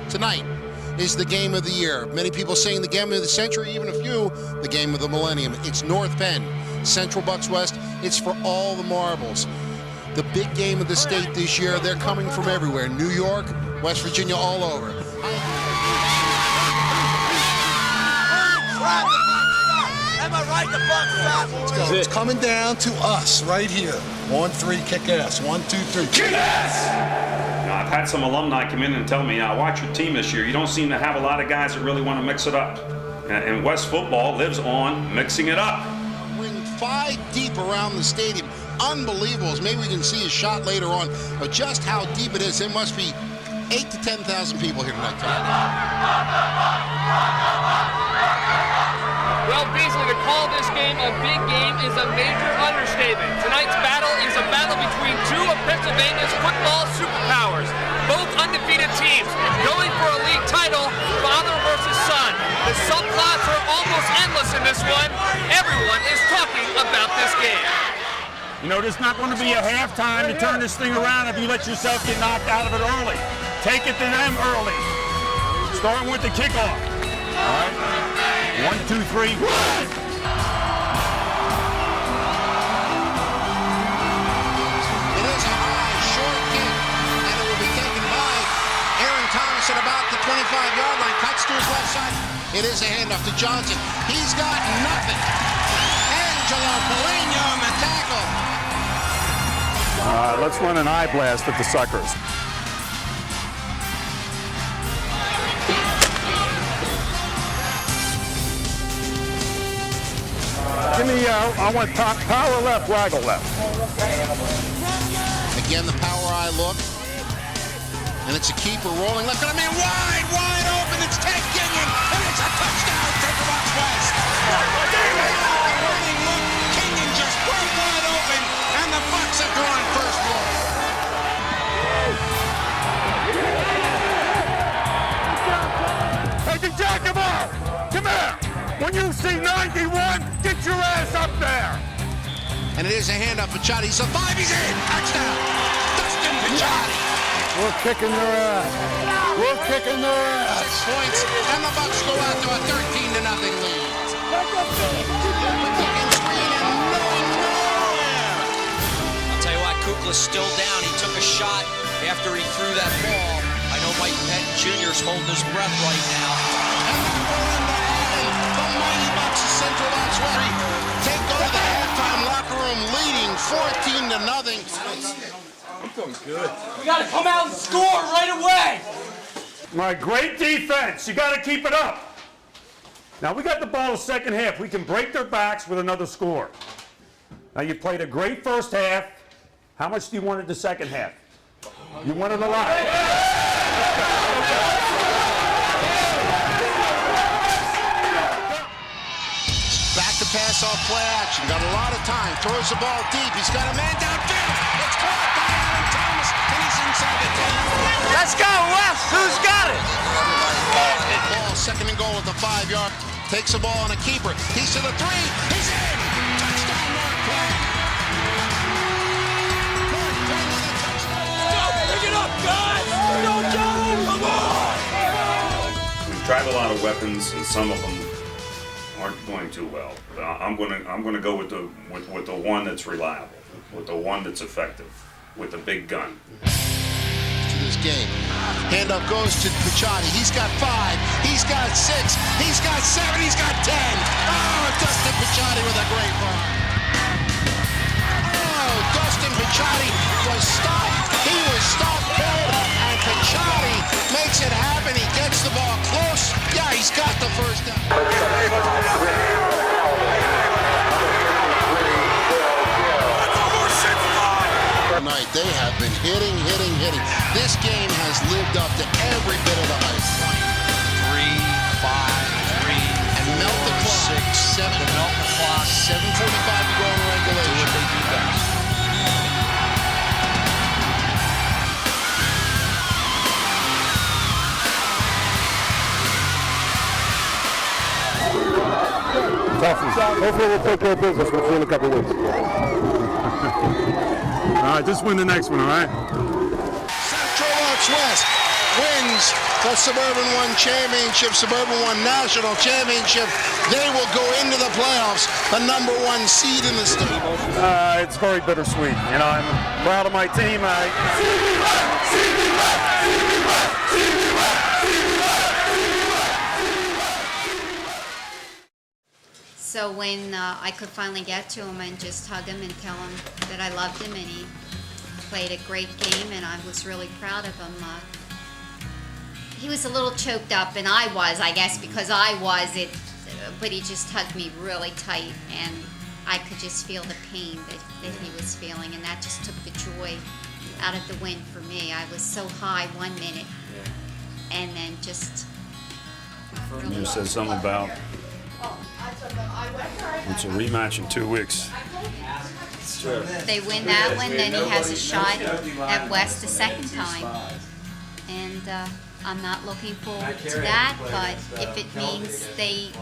Tonight is the game of the year. Many people saying the game of the century, even a few, the game of the millennium. It's North Penn, Central Bucks West. It's for all the marbles. The big game of the state this year, they're coming from everywhere. New York, West Virginia, all over. Am I right? The Bucks stop. It's coming down to us right here. 1-3, kick ass. 1, 2, 3. Kick ass! I've had some alumni come in and tell me, watch your team this year. You don't seem to have a lot of guys that really want to mix it up. And West football lives on mixing it up. Ring 5 deep around the stadium. Unbelievable. Maybe we can see a shot later on of just how deep it is. There must be 8,000 to 10,000 people here tonight. Well, Beasley, to call this game a big game is a major understatement. Tonight's battle is a battle between two of Pennsylvania's football superpowers, both undefeated teams, going for a league title, father versus son. The subplots are almost endless in this one. Everyone is talking about this game. There's not going to be a halftime to turn this thing around if you let yourself get knocked out of it early. Take it to them early. Starting with the kickoff. All right. 1, 2, 3, run! It is a high, short kick, and it will be taken by Aaron Thomas at about the 25-yard line. Cuts to his left side. It is a handoff to Johnson. He's got nothing. Angelo Polino on the tackle. Let's run an eye blast at the suckers. Give me, I want power left, waggle left. Again, the power eye look. And it's a keeper rolling left. And I mean, wide open. It's Ted Ginion. And it's a touchdown, Central Box West. Running look. Ginion just broke wide open. And the Bucks have drawn first blood. Hey, the Jacobo! Come here! When you see 91, get your ass up there! And it is a handoff. Picciotti. He's a 5. He's in. Touchdown. Dustin Picciotti. We're kicking their ass. We're kicking their ass. 6 points. And the Bucks go out to a 13-0 lead. I'll tell you what, Kukla's still down. He took a shot after he threw that ball. I know Mike Penn Jr.'s holding his breath right now. The mighty Bucks of Central Box West take over the halftime locker room, leading 14-0. I'm feeling good. We got to come out and score right away. My great defense. You got to keep it up. Now we got the ball the second half. We can break their backs with another score. Now you played a great first half. How much do you want in the second half? You wanted a lot. Back to pass off play action. Got a lot of time. Throws the ball deep. He's got a man downfield. It's caught by Aaron Thomas, and he's inside the 10. Let's go, West. Who's got it? Ball, second and goal at the 5-yard. Takes the ball on a keeper. He's to the 3. He's in. Touchdown, North Penn. Pick it up, guys. Go, come on. We've tried a lot of weapons, and some of them aren't going too well. But I'm gonna go with the one that's reliable, with the one that's effective, with the big gun. To this game. Handoff goes to Picciotti. He's got 5. He's got 6. He's got 7. He's got 10. Oh, Dustin Picciotti with a great run. Oh, Dustin Picciotti was stopped. He was stopped cold, and Picciotti makes it happen. He gets the ball close. Yeah, he's got the first down. Tonight, they have been hitting. This game has lived up to every bit of the hype. 3, 5, 3, and melt the clock. 6, 7. Melt the clock. 7:45 to go in regulation. Do what they do best. Hopefully we'll take care of business. We'll see you in a couple of weeks. All right, just win the next one, all right? Central Box West wins the Suburban One Championship, Suburban One National Championship. They will go into the playoffs, the #1 seed in the state. It's very bittersweet. You know, I'm proud of my team. So when I could finally get to him and just hug him and tell him that I loved him, and he played a great game, and I was really proud of him. He was a little choked up, and I was, I guess, because I was it. But he just hugged me really tight, and I could just feel the pain that he was feeling, and that just took the joy out of the win for me. I was so high 1 minute, and then just. You said something about it's a rematch in 2 weeks. If they win that one, then he has a shot at West a second time. And I'm not looking forward to that, but if it means they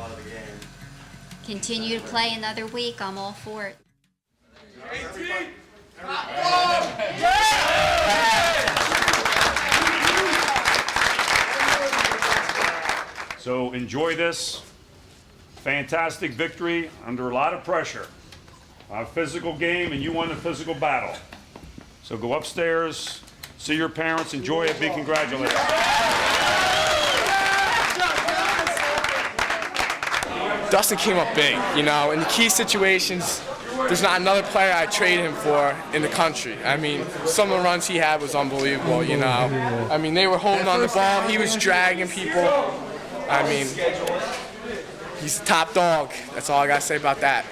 continue to play another week, I'm all for it. So enjoy this fantastic victory under a lot of pressure. A physical game, and you won the physical battle. So go upstairs, see your parents, enjoy it, be congratulated. Dustin came up big, you know, in the key situations. There's not another player I'd trade him for in the country. I mean, some of the runs he had was unbelievable, you know. I mean, they were holding on the ball. He was dragging people. I mean, he's the top dog. That's all I got to say about that.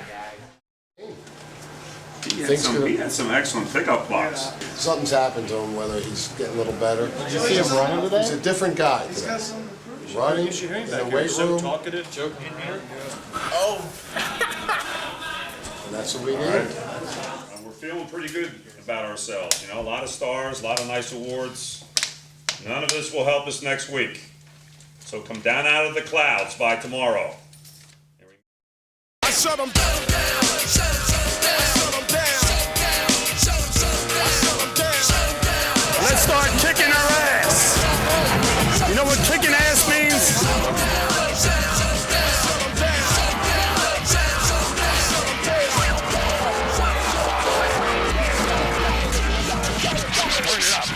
He had some excellent pickup blocks. Something's happened to him, whether he's getting a little better. Did you see him running today? He's a different guy today. Running in the weight room. Talkative, joking in here. Oh! And that's what we need. We're feeling pretty good about ourselves. You know, a lot of stars, a lot of nice awards. None of this will help us next week. So come down out of the clouds by tomorrow. I shut him down. Let's start kicking our ass. You know what kicking ass means? Turn it up.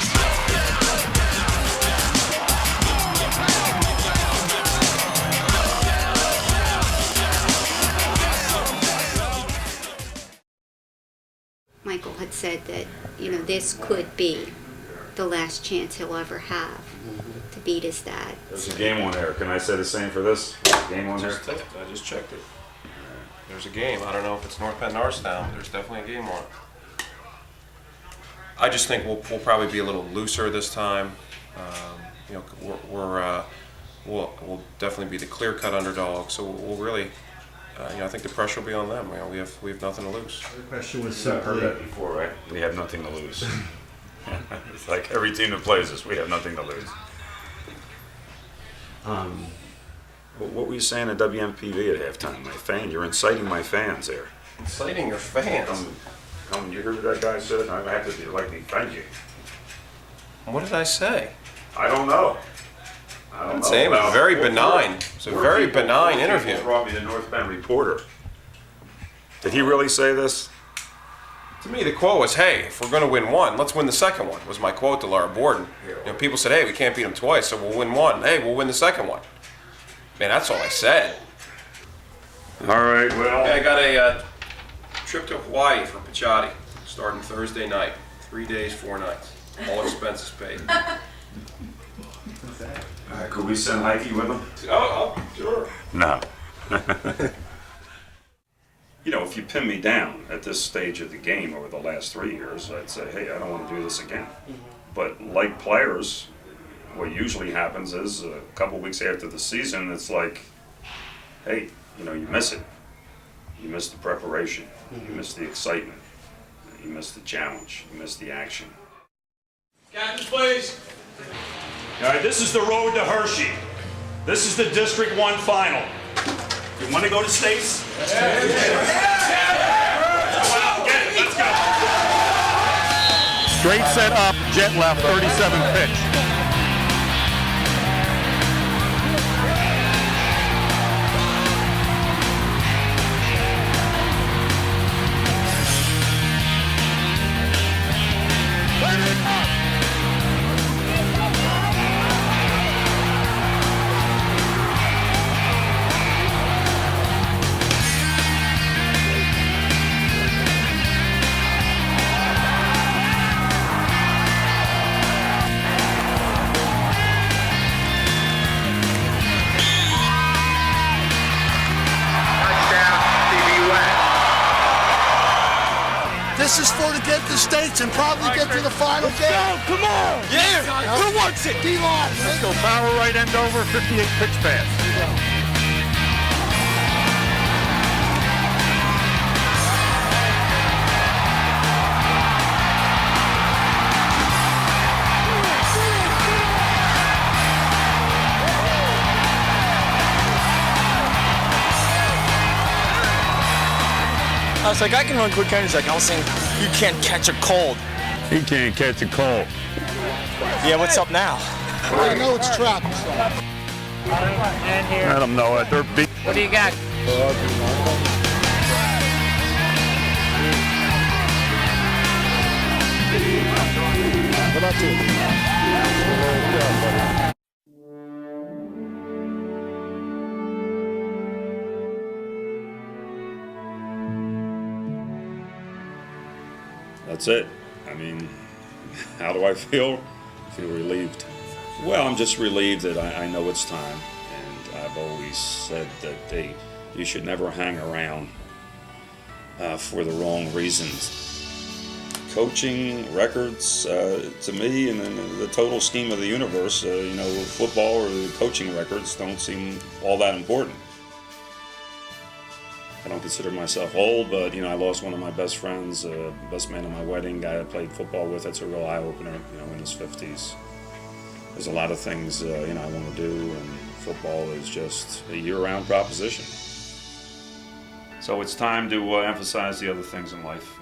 Michael had said that, this could be the last chance he'll ever have to beat his dad. There's a game on there. Can I say the same for this? Game on there? I just checked it. There's a game. I don't know if it's North Penn, Norristown, but there's definitely a game on it. I just think we'll probably be a little looser this time. We'll definitely be the clear-cut underdog. So we'll really, I think the pressure will be on them. We have nothing to lose. The question was heard that before, right? We have nothing to lose. It's like every team that plays us, we have nothing to lose. What were you saying at WMPV at halftime? My fan, you're inciting my fans there. Inciting your fans? You heard what that guy said? I have to defend you. What did I say? I don't know. I didn't say it was very benign. It's a very benign interview. He brought me the North Bend Reporter. Did he really say this? To me, the quote was, "Hey, if we're going to win one, let's win the second one." Was my quote to Laura Borden. People said, "Hey, we can't beat them twice, so we'll win one. Hey, we'll win the second one." Man, that's all I said. All right, well. I got a trip to Hawaii for Pichotti, starting Thursday night. 3 days, 4 nights. All expenses paid. Could we send Heike with him? Oh, sure. No. If you pin me down at this stage of the game over the last 3 years, I'd say, hey, I don't want to do this again. But like players, what usually happens is a couple weeks after the season, it's like, hey, you miss it. You miss the preparation. You miss the excitement. You miss the challenge. You miss the action. Captains, please. All right, this is the road to Hershey. This is the District 1 final. You want to go to states? Yeah. Well, get it. Let's go. Straight set up, jet left, 37 pitch. This is for to get to states and probably get to the final game. Go, come on! Yeah! Who wants it? D-line. Let's go, power right end over, 58 pitch pass. I was like, I can run quick counters. Like, I was saying, you can't catch a cold. He can't catch a cold. Yeah, what's up now? I know it's trapped. Let them know it. They're big. What do you got? What about you? That's it. I mean, how do I feel? I feel relieved. Well, I'm just relieved that I know it's time, and I've always said that you should never hang around for the wrong reasons. coaching, records, to me, and then the total scheme of the universe, football or the coaching records don't seem all that important. I don't consider myself old, but I lost one of my best friends, best man at my wedding, guy I played football with. That's a real eye-opener, in his 50s. There's a lot of things, I want to do, and football is just a year-round proposition. So it's time to emphasize the other things in life,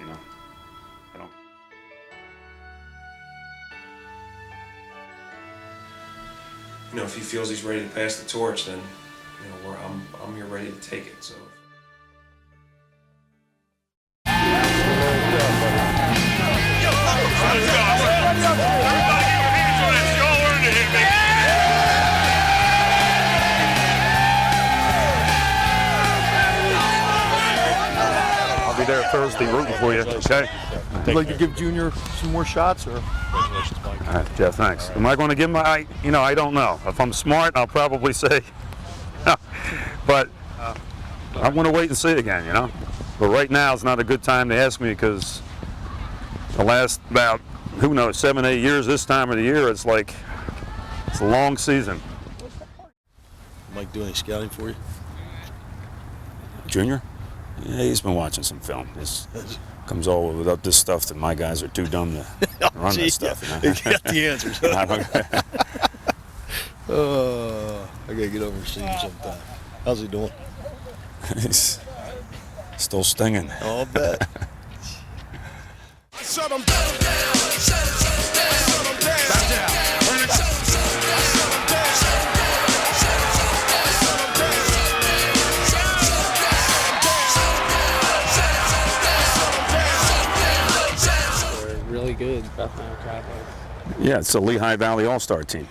If he feels he's ready to pass the torch, then I'm here ready to take it. So. I'll be there Thursday rooting for you, okay? Would you like to give Junior some more shots, or? All right, Jeff, thanks. Am I going to give him I don't know. If I'm smart, I'll probably say, but I'm going to wait and see again, But right now, it's not a good time to ask me because the last about, 7, 8 years this time of the year, it's a long season. Mike do any scouting for you? Junior? Yeah, he's been watching some film. Comes all with this stuff that my guys are too dumb to run this stuff. You got the answers. I gotta get over and see him sometime. How's he doing? He's still stinging. I'll bet. Shut him down. Shut him down. Shut him down. Back down. Really good. Yeah, it's a Lehigh Valley All-Star team.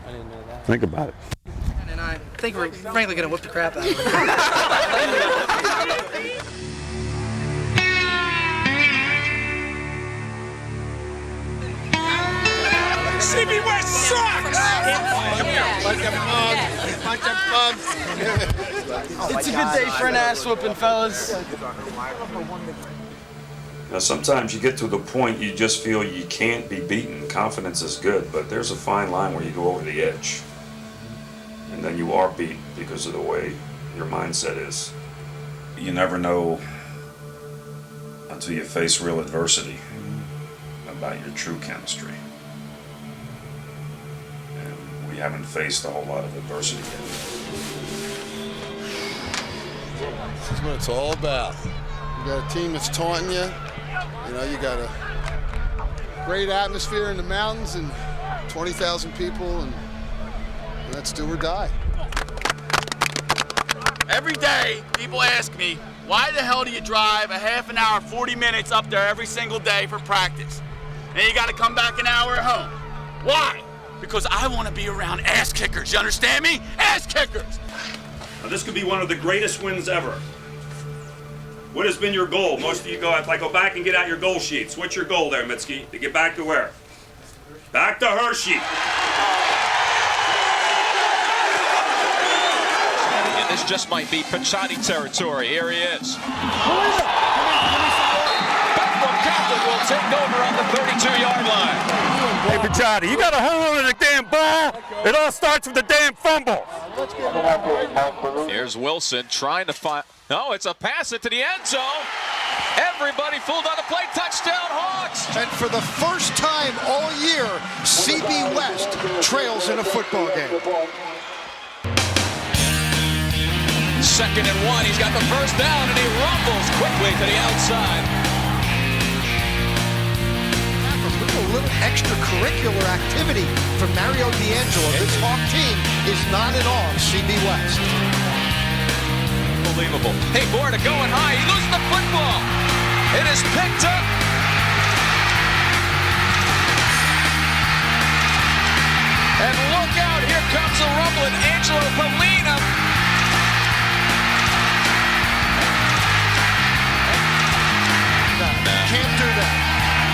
I didn't know that. Think about it. And I think we're frankly going to whip the crap out of him. CB West sucks! It's a good day for an ass whooping, fellas. Now, sometimes you get to the point you just feel you can't be beaten. Confidence is good, but there's a fine line where you go over the edge. And then you are beat because of the way your mindset is. You never know until you face real adversity about your true chemistry. And we haven't faced a whole lot of adversity yet. This is what it's all about. You got a team that's taunting you. You got a great atmosphere in the mountains and 20,000 people, and that's do or die. Every day, people ask me, why the hell do you drive a half an hour, 40 minutes up there every single day for practice? And you got to come back an hour at home. Why? Because I want to be around ass kickers. You understand me? Ass kickers. Now, this could be one of the greatest wins ever. What has been your goal? Most of you go back and get out your goal sheets. What's your goal there, Mitski? To get back to where? Back to Hershey. And this just might be Picciotti territory. Here he is. Bethlehem Catholic will take over on the 32-yard line. Hey, Picciotti, you got a hold on the damn ball. It all starts with the damn fumble. Here's Wilson trying to find. No, it's a pass into the end zone. Everybody fooled on the play. Touchdown, Hawks. And for the first time all year, CB West trails in a football game. 2nd and 1. He's got the first down, and he rumbles quickly to the outside. A little extracurricular activity from Mario D'Angelo. This Hawk team is not at all CB West. Unbelievable. Hey, Borda going high. He loses the football. It is picked up. And look out. Here comes a rumbling. Angelo Polina. Can't do that.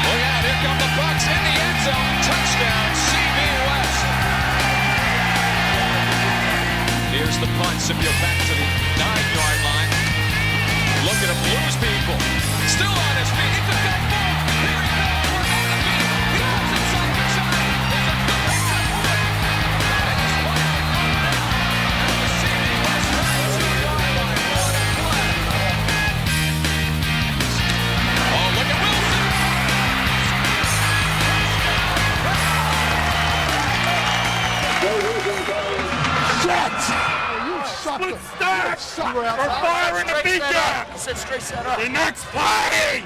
Look out. Here come the Bucks in the end zone. Touchdown, CB West. Here's the punt. Scipio back to the 9-yard line. Look Look at him lose people. Still on his feet. He could go more. Here he goes. We're on the beat. He goes inside the shot. There's a good shot. And he's firing on now. And the CB West 32-yard line. What a play. Oh, look at Wilson. Split stacks! We're firing the beat gap! The next play!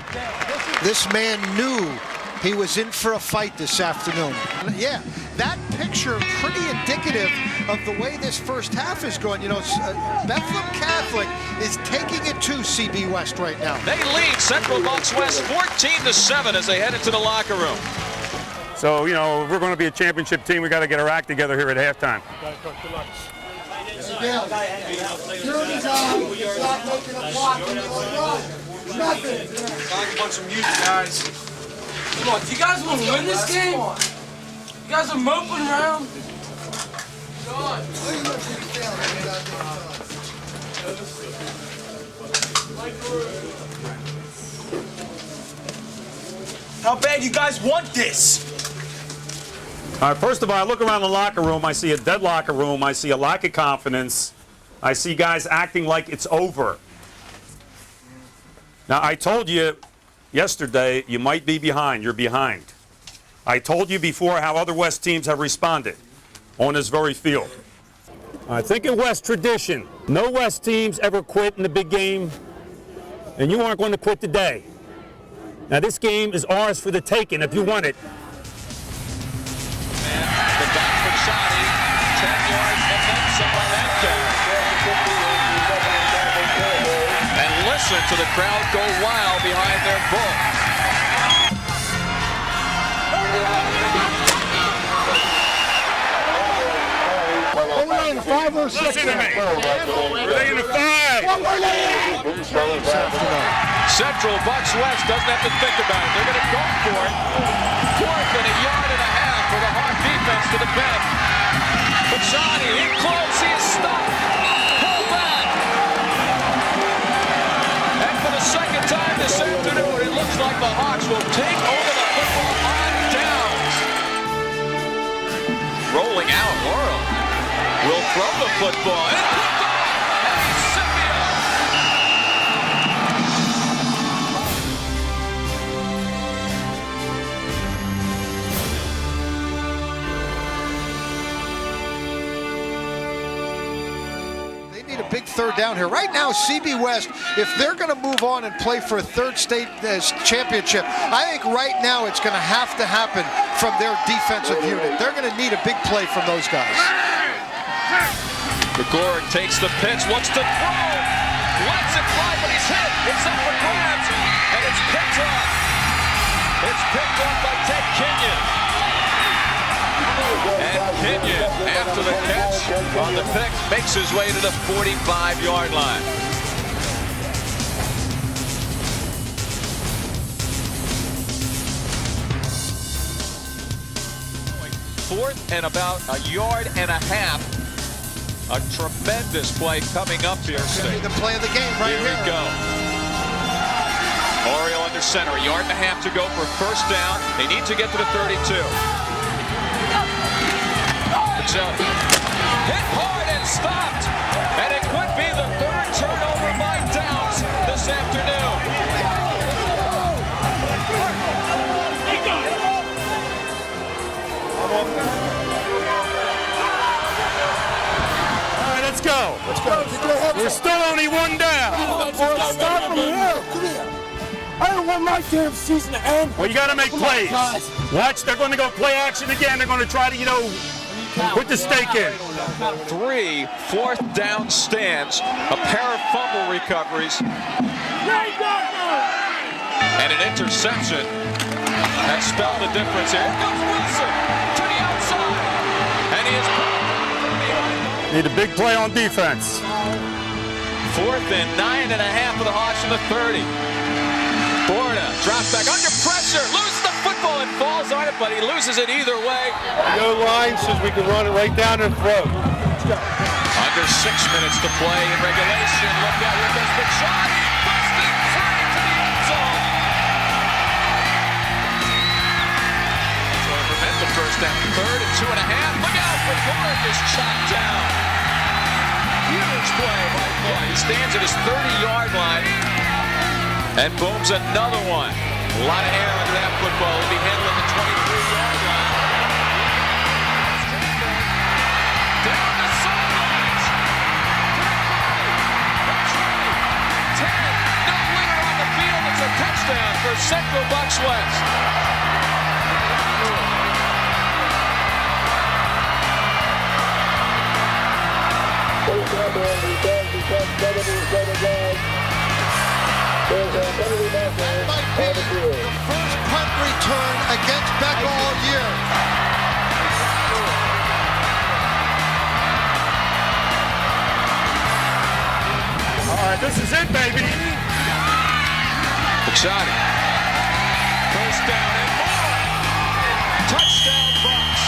This man knew he was in for a fight this afternoon. Yeah, that picture pretty indicative of the way this first half is going. You know, Bethlehem Catholic is taking it to CB West right now. They lead Central Bucks West 14-7 as they head into the locker room. So, you know, if we're going to be a championship team, we got to get our act together here at halftime. Talk about some music, guys. Come on, do you guys want to win this game? You guys are moping around. How bad you guys want this? All right, first of all, I look around the locker room. I see a dead locker room. I see a lack of confidence. I see guys acting like it's over. Now, I told you yesterday you might be behind. You're behind. I told you before how other West teams have responded on this very field. I think in West tradition, no West teams ever quit in the big game, and you aren't going to quit today. Now, this game is ours for the taking if you want it. The back for Shotty, 10 yards and then some by that guy. And listen to the crowd go wild behind their bull. We're in the 5 or 6. Listen to me. We're in the 5. Central Bucks West doesn't have to think about it. They're going to go for it. 4th and a yard and a half for the hard defense to defend. Pachani in close. He is stopped. Pull back. And for the second time this afternoon, it looks like the Hawks will take over the football on downs. Rolling out, Laurel will throw the football. And picked off. And he's Scipio. A big third down here. Right now, CB West, if they're going to move on and play for a third state championship, I think right now it's going to have to happen from their defensive unit. They're going to need a big play from those guys. McGlorick takes the pitch, wants to throw, lets it fly, but he's hit. It's up for grabs, and it's picked off. It's picked off by Ted Kenyon. And Kenyon, after the catch on the pick, makes his way to the 45-yard line. Fourth and about a yard and a half. A tremendous play coming up here. It's going to be the play of the game right here. Here we go. Oriole under center, a yard and a half to go for first down. They need to get to the 32. Hit hard and stopped. And it could be the third turnover by Downs this afternoon. All right, let's go. Let's go. We're still only one down. Start from here. Come here. I don't want my damn season to end. Well, you got to make plays. Watch, they're going to go play action again. They're going to try to, you know, put the stake in. 3 fourth down stands, a pair of fumble recoveries, and an interception that spelled the difference here. Here comes Wilson to the outside, and he is behind. Need a big play on defense. 4th and 9.5 for the Hawks in the 30. Borda drops back under pressure, loses the football and falls on it, but he loses it either way. No line says we can run it right down their throat. Under 6 minutes to play in regulation. Look out, here comes Pachani, busted down 3rd and 2.5. Look out for Clark is chopped down. Huge play by Clark. He stands at his 30-yard line and booms another one. A lot of air under that football. He'll be handling the 23-yard line. Down the sidelines. 10. No winner on the field. It's a touchdown for Central Bucks West. That might be the first punt return against Beck all year. All right, this is it, baby. Exciting. First down and more. Touchdown Bucks.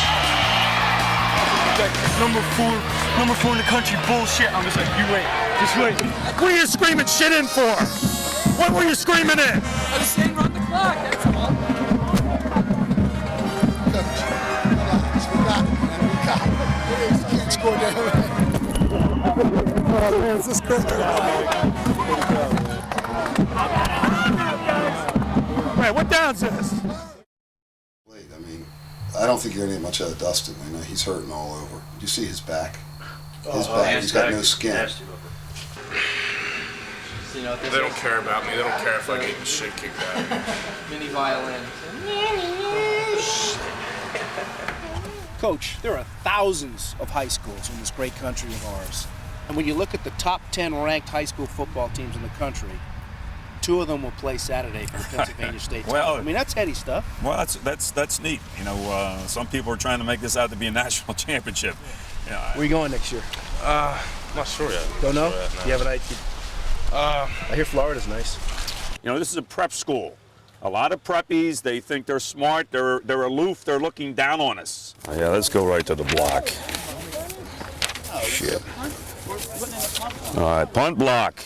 Number four in the country bullshit. I'm just like, you wait. Just wait. What are you screaming shit in for? What were you screaming in? I was saying run the clock, that's all. We can't score down. Oh man, is this good? Man, what down's this? I mean, I don't think you're gonna get much out of Dustin. I know he's hurting all over. Do you see his back? His back. He's got no skin. They don't care about me. They don't care if I get the shit kicked out of me. Mini violin. Coach, there are thousands of high schools in this great country of ours. And when you look at the top 10 ranked high school football teams in the country, 2 of them will play Saturday for the Pennsylvania State title. Well, I mean, that's heady stuff. Well, that's neat. You know, some people are trying to make this out to be a national championship. Where are you going next year? Not sure yet. Don't know? Sure yet, no. Do you have an idea? I hear Florida's nice. You know, this is a prep school. A lot of preppies, they think they're smart, they're aloof, they're looking down on us. Oh, yeah, let's go right to the block. Shit. All right, punt block.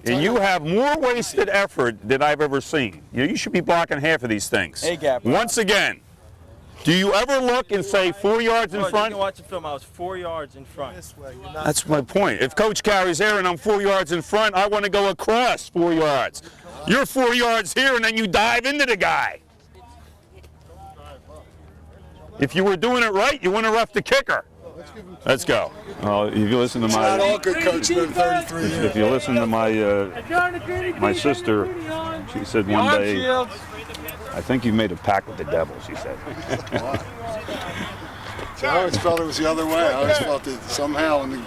And you have more wasted effort than I've ever seen. You should be blocking half of these things. Hey, Gap. Once again, do you ever look and say 4 yards in You front? can watch the film. I was 4 yards in front. That's my point. If coach carries there and I'm 4 yards in front, I want to go across 4 yards. You're 4 yards here and then you dive into the guy. If you were doing it right, you wouldn't have roughed the kicker. Let's go. Well, if you listen to Not all my, good coaches been 33 years. if you listen to my sister, she said one day, I think you made a pact with the devil, she said. So I always felt it was the other way. I always felt that somehow when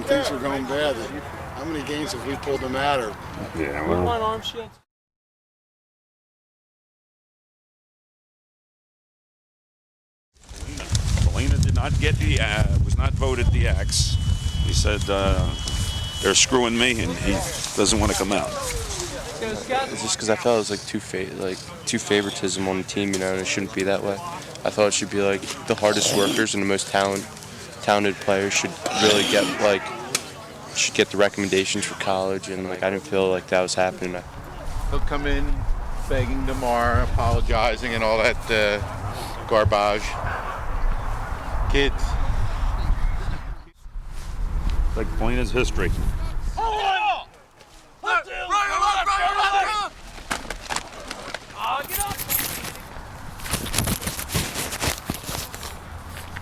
things were going bad, that how many games have we pulled them out? Or Yeah, well. Arm shields. Molina did not get was not voted the X. He said they're screwing me and he doesn't want to come out. It's just because I felt it was like too favoritism on the team, you know, and it shouldn't be that way. I thought it should be like the hardest workers and the most talented players should really get the recommendations for college, and I didn't feel like that was happening. He'll come in begging tomorrow, apologizing and all that garbage. Kids. Like Molina's history.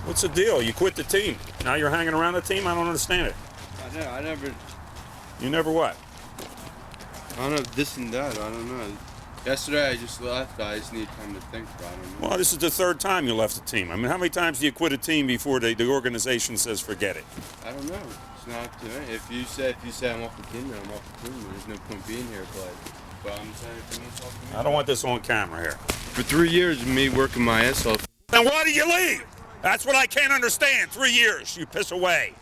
What's the deal? You quit the team. Now you're hanging around the team? I don't understand it. I never. You never what? I don't know, this and that. I don't know. Yesterday I just left. I just need time to think about it. Well, this is the third time you left the team. I mean, how many times do you quit a team before the organization says forget it? I don't know. It's not up to me. If you say I'm off the team, then I'm off the team. There's no point being here, but I'm saying if you want to talk to me. I don't want this on camera here. For 3 years of me working my ass off. Then why did you leave? That's what I can't understand. 3 years, you piss away.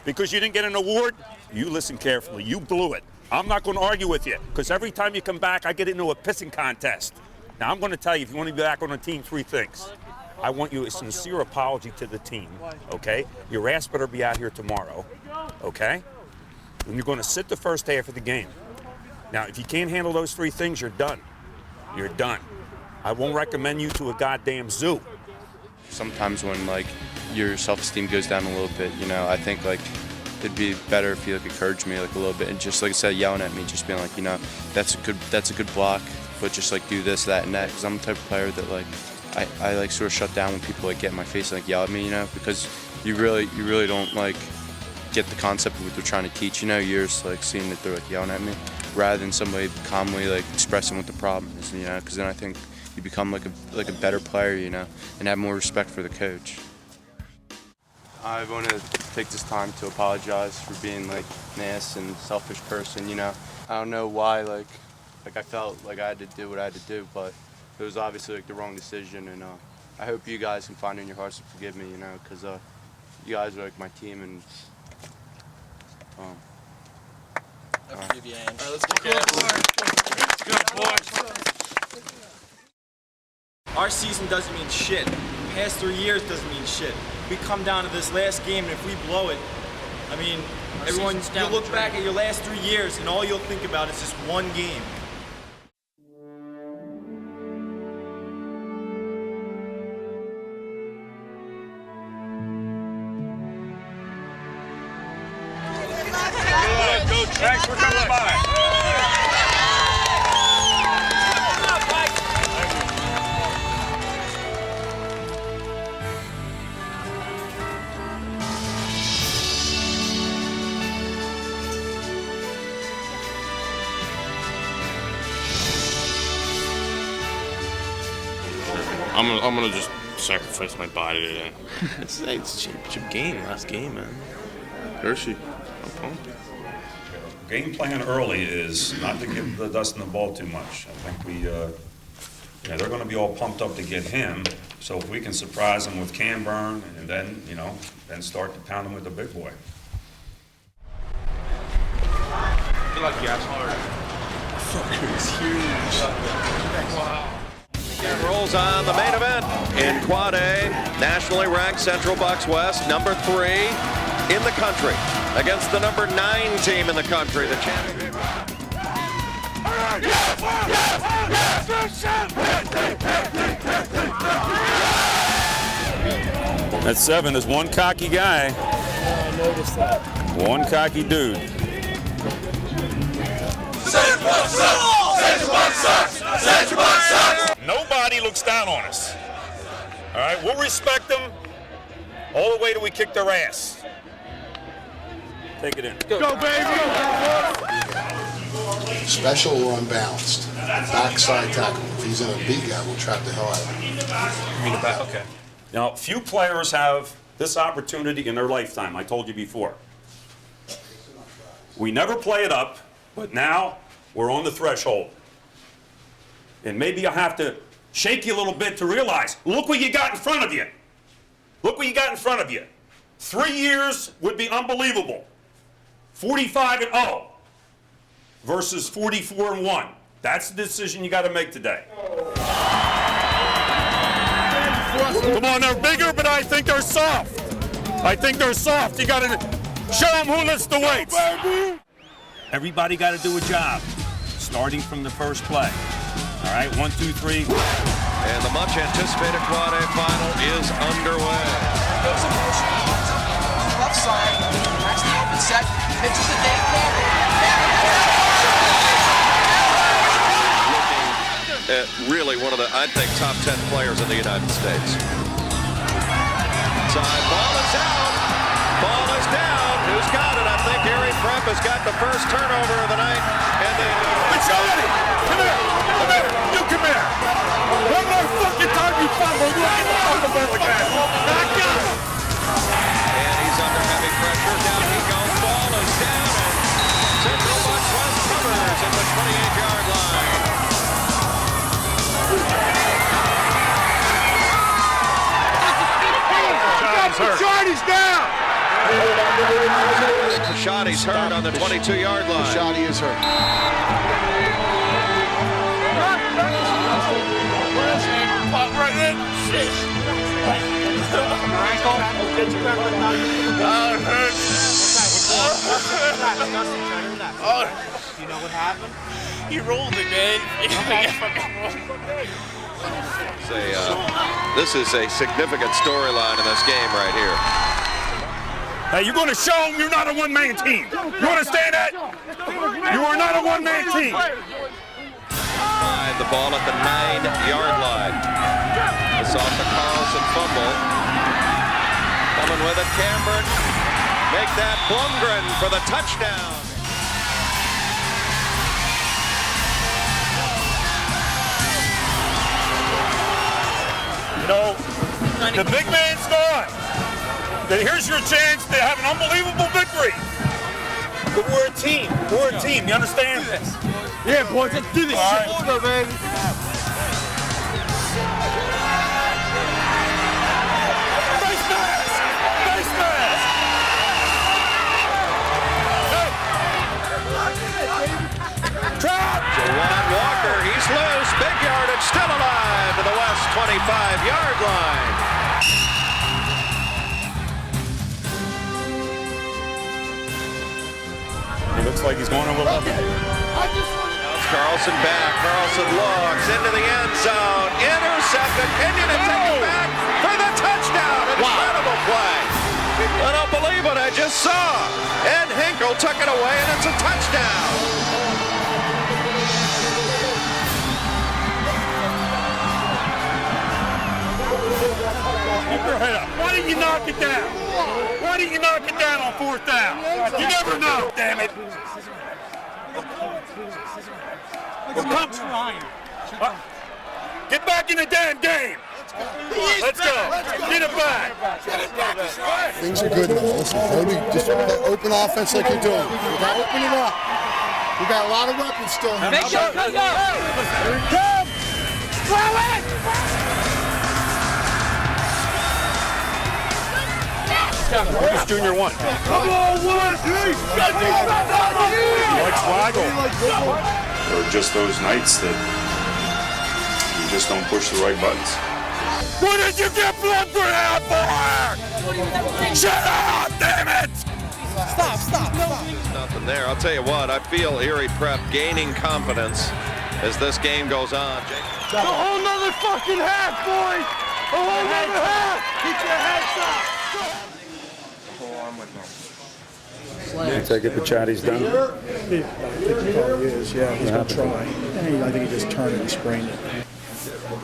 Because you didn't get an award? You listen carefully. You blew it. I'm not going to argue with you, because every time you come back, I get into a pissing contest. Now, I'm going to tell you, if you want to be back on the team, 3 things. I want you a sincere apology to the team, okay? Your ass better be out here tomorrow, okay? And you're going to sit the first half of the game. Now, if you can't handle those 3 things, you're done. You're done. I won't recommend you to a goddamn zoo. sometimes when like your self-esteem goes down a little bit, you know, I think like it'd be better if you like encouraged me like a little bit and just like I said, yelling at me, just being like, you know, that's a good block, but just like do this, that, and that. Because I'm the type of player that like I like sort of shut down when people like get in my face and like yell at me, you know, because you really don't like get the concept of what they're trying to teach, you know. You're just like seeing that they're like yelling at me, rather than somebody calmly like expressing what the problem is, you know. Because then I think you become like a better player, you know, and have more respect for the coach. I want to take this time to apologize for being like an ass and selfish person, you know. I don't know why like I felt like I had to do what I had to do, but it was obviously like the wrong decision, and I hope you guys can find in your hearts to forgive me, you know, because you guys are like my team, and I forgive you, Ange. Let's go. Good boy. Our season doesn't mean shit. The past 3 years doesn't mean shit. We come down to this last game, and if we blow it, I mean, everyone, you look back at your last 3 years, and all you'll think about is this one game. Thanks for coming by. I'm gonna just sacrifice my body today. It's a championship game, last game, man. Hershey, I'm pumped. Game plan early is not to give Dustin the ball too much. I think they're going to be all pumped up to get him. So if we can surprise him with Camburn and then, then start to pound him with the big boy. Good luck, guys. Fucker is huge. Wow. And rolls on the main event in Quad A, nationally ranked Central Bucks West, number 3 in the country, against the number 9 team in the country, the champion. At 7, there's one cocky guy. I noticed that. One cocky dude. Nobody looks down on us. All right, we'll respect them all the way till we kick their ass. Take it in. Go, baby! Special or unbalanced. Backside tackle. If he's in a B gap, we'll trap the hell out of him. Okay. Now, few players have this opportunity in their lifetime. I told you before. We never play it up, but now we're on the threshold. And maybe I have to shake you a little bit to realize, look what you got in front of you. Look what you got in front of you. 3 years would be unbelievable. 45-0 versus 44-1. That's the decision you got to make today. Come on, they're bigger, but I think they're soft. I think they're soft. You got to show them who lifts the weights. Everybody got to do a job, starting from the first play. All right, 1, 2, 3. And the much anticipated Quad A final is underway. Goes in motion, left side, that's the open set, pitches the day Looking at really one of the, I think, top 10 players in the United States. Side ball is out. Ball is down. Who's got it? I think Harry Prep has got the first turnover of the night. And then Johnny, come here. Come here. You come here. One more fucking time you fumble, you ain't fucking ball again. Back up. And he's under heavy pressure. Down he goes. Ball is down. And Central Bucks West covers at the 28-yard line. Johnny's down. Kashadi's hurt on the 22-yard line. Kashadi is hurt. You know what happened? He rolled it, man. This is a significant storyline in this game right here. Hey, you're going to show them you're not a one-man team. You understand that? You are not a one-man team. The ball at the 9-yard line. It's off the Carlson fumble. Coming with it, Cameron. Make that Blumgren for the touchdown. You know, the big man's gone. Then here's your chance to have an unbelievable victory. But we're a team. We're a team. You understand? Yeah, boys, let's do this shit. Let's go, baby. Face mask! Face mask! Trap! Jawan Walker, he's loose. Big yardage, still alive to the West 25-yard line. He looks like he's going over level. Carlson back. Carlson looks into the end zone. Intercepted. Kenyon to take it back for the touchdown. Incredible play. I don't believe what I just saw. Ed Hinkle took it away, and it's a touchdown. Keep your head up. Why didn't you knock it down? Why didn't you knock it down on 4th down? You never know, damn it. Get back in the damn game. Let's go. Get it back. Things are good now. Listen, maybe just open offense like you're doing. We got to open it up. We got a lot of weapons still. Make sure it comes up. Here it comes. Throw it. Where's Junior 1? Come on, one. Like Swaggle. There are just those nights that you just don't push the right buttons. What did you get Blumgren out for? Shut up, damn it! Stop. There's nothing there. I'll tell you what, I feel Erie Prep gaining confidence as this game goes on. The whole nother fucking half, boys! The whole nother half! Keep your heads up! You take it, Pachatti's done? I think he probably is, yeah. He's going to try. I think he just turned it and sprained it.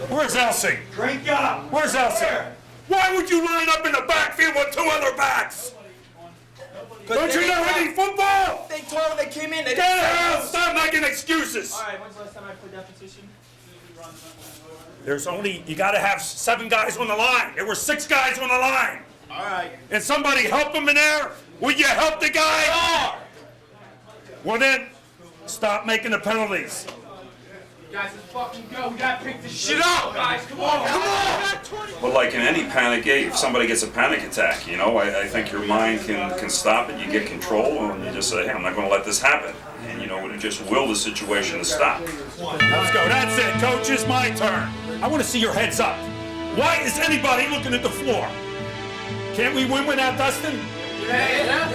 Where's Elsie? Drink up! Where's Elsie? Why would you line up in the backfield with 2 other backs? Don't you know any football? They told them they came in. Get out! Stop making excuses! All right, when's the last time I played that position? There's only, you got to have 7 guys on the line. There were 6 guys on the line. All right. And somebody help him in there? Will you help the guy? Well then, stop making the penalties. You guys, let's fucking go. We gotta pick this shit up, guys. Come on. But like in any panic, if somebody gets a panic attack, you know, I think your mind can stop it. You get control, and you just say, hey, I'm not going to let this happen. And you know, it just will the situation to stop. Let's go. That's it, coach. It's my turn. I want to see your heads up. Why is anybody looking at the floor? Can't we win without Dustin? Yeah.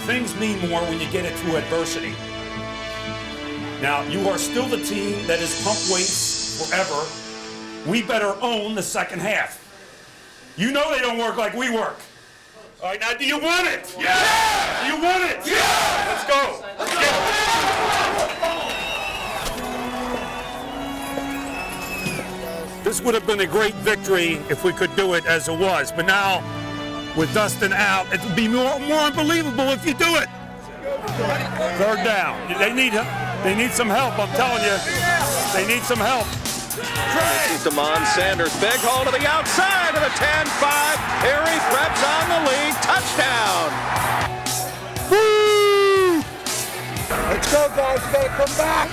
Things mean more when you get it through adversity. Now, you are still the team that has pumped weights forever. We better own the second half. You know they don't work like we work. All right, now do you want it? Yeah! Do you want it? Yeah! Let's go. Let's go. This would have been a great victory if we could do it as it was, but now, with Dustin out, it would be more unbelievable if you do it. 3rd down. They need some help, I'm telling you. They need some help. This is Damon Sanders. Big hole to the outside of the 10-5. Erie Prep's on the lead. Touchdown. Woo! Let's go, guys. We gotta come back.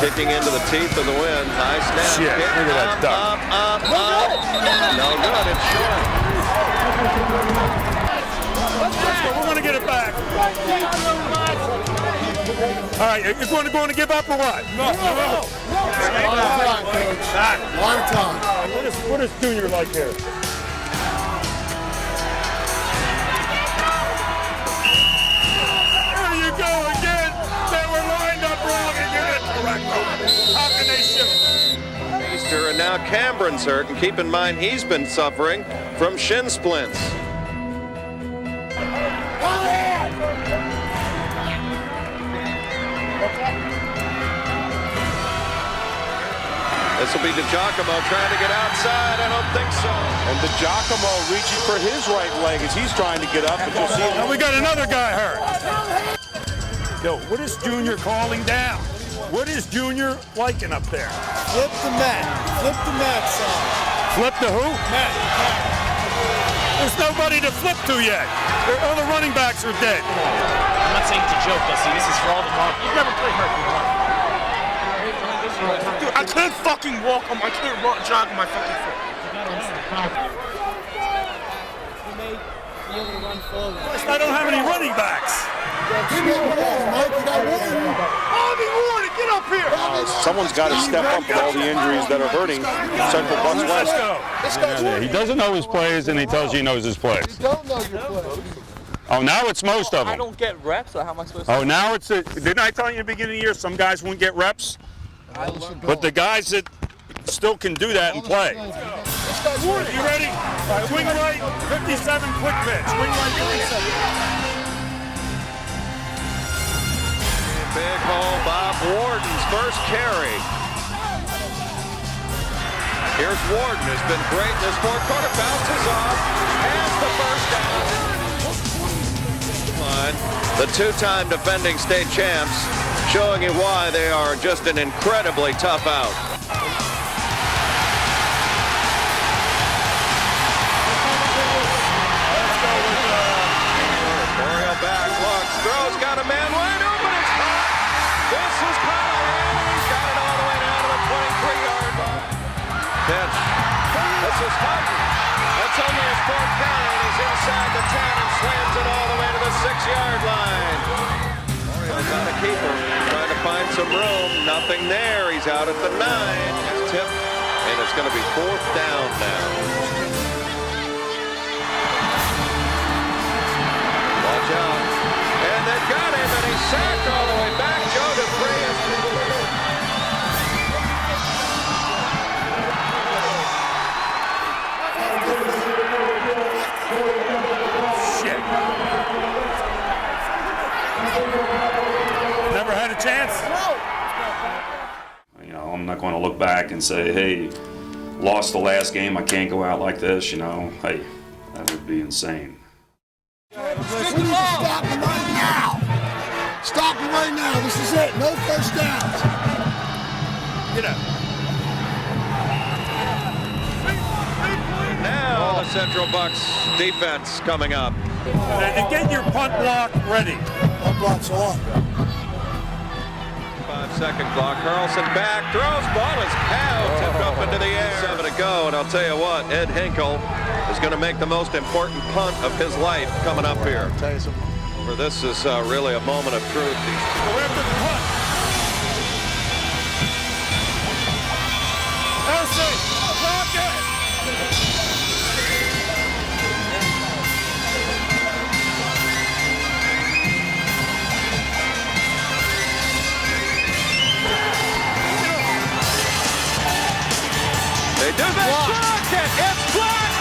Kicking into the teeth of the wind. High snap. Shit, Kick. look at that duck. Up. No good. It's short. We're going to get it back. All right, you're going to give up or what? No. One time. What is Junior like here? There you go again. They were lined up wrong and you're going to correct them. How can they shift? He's factor, and now Cameron's hurt. And keep in mind, he's been suffering from shin splints. This will be DiGiacomo trying to get outside. I don't think so. And DiGiacomo reaching for his right leg as he's trying to get up. And you'll see And we got another guy hurt. Yo, what is Junior calling down? What is Junior liking up there? Flip the mat. Flip the mat, son. Flip the who? Mat. There's nobody to flip to yet. All the running backs are dead. I'm not saying it's a joke, Dusty. This is for all the mark. You've never played hurt before. Dude, I can't fucking walk on. I can't jog on my fucking foot. I don't have any running backs. Get up here! someone's got to step up with all the injuries that are hurting Central Bucks West. Yeah, he doesn't know his plays, and he tells you he knows his plays. You don't know your plays. Oh, now it's most of them. I don't get reps, or how am I supposed to? Oh, now it's didn't I tell you at the beginning of the year some guys wouldn't get reps? But the guys that still can do that and play. You ready? Swing right, 57, quick pitch. Swing right, 57. Big hole, Bob Warden's first carry. Here's Warden, who's been great in this fourth quarter. Bounces off, has the first down. The two-time defending state champs, showing you why they are just an incredibly tough out. Oriole back, looks, throws, got a man wide open, it's caught. This is Colorado, he's got it all the way down to the 23-yard line. Pitch, this is Hutton. That's only his fourth count, and he's inside the 10 and slams it all the way to the 6-yard line. Orioles on a keeper, trying to find some room, nothing there. He's out at the 9, it's tipped, and it's going to be fourth down now. Watch out. And they got him, and he's sacked all the way back. Joe Dupree is... Shit. Never had a chance? You know, I'm not going to look back and say, hey, lost the last game, I can't go out like this, you know. Hey, that would be insane. Stop him right now! Stop him right now! This is it! No first downs! Get up. Now the Central Bucks defense coming up. And get your punt block ready. Punt block's on. 5-second clock. Carlson back, throws, ball is out, tipped up into the air. 7 to go, and I'll tell you what, Ed Hinkle is going to make the most important punt of his life coming up here. For this is really a moment of truth. Go after the punt. Elsie, block it. They do this, block it, it's blocked!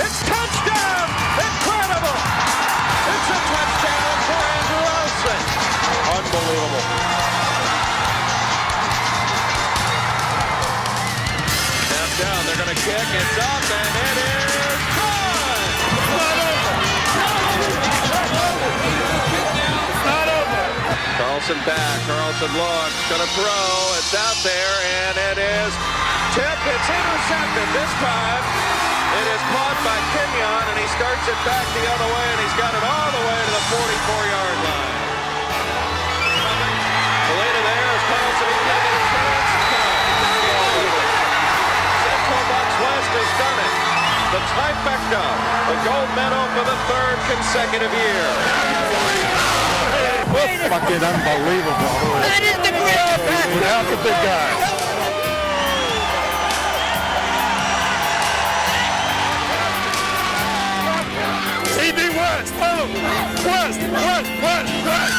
It's touchdown! Incredible! It's a touchdown for Andrew Olsen. Unbelievable. Snap down, they're gonna kick, it's up, and it is gone! It's not over! Carlson back, Carlson looks, gonna throw, it's out there, and it is tipped, it's intercepted this time. It is caught by Kenyon, and he starts it back the other way, and he's got it all the way to the 44-yard line. Selena there as Carlson, he's got it, Central Bucks West has done it. The trifecta, the gold medal for the third consecutive year. Fucking unbelievable. That is the great Without the big guys. CB West, oh! West, West, West, West!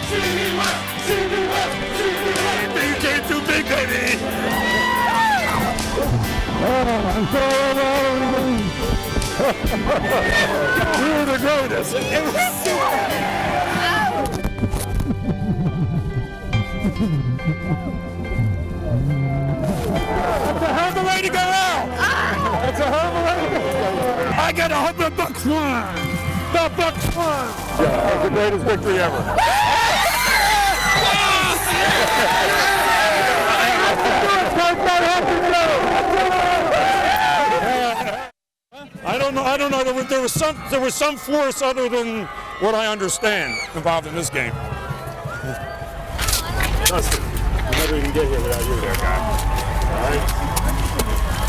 CB West, CB West, CB West! You can't You're the greatest. It was That's a hell of a way to go out. That's a hell of a way to go out. I got $100 won. The Bucks won. Yeah, that's the greatest victory ever. I don't know. There was some force other than what I understand involved in this game. Dustin, we never even get here without you there, guy. All right?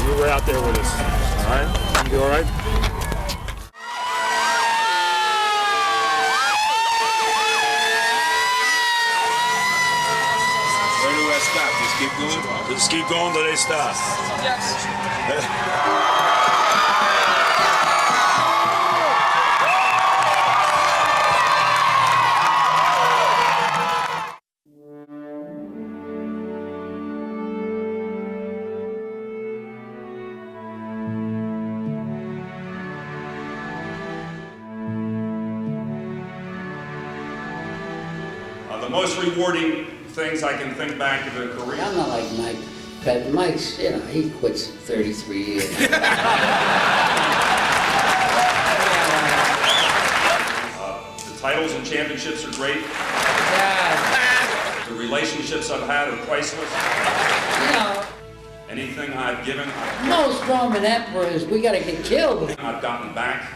You were out there with us. All right? You all right? Where do I stop? Just keep going? Just keep going till they stop. Yes. The most rewarding things I can think back of a career. I'm not like Mike, but Mike's, you know, he quits 33 years. The titles and championships are great. The relationships I've had are priceless. You know, Anything I've given, most Roman emperors, we gotta get killed. I've gotten back.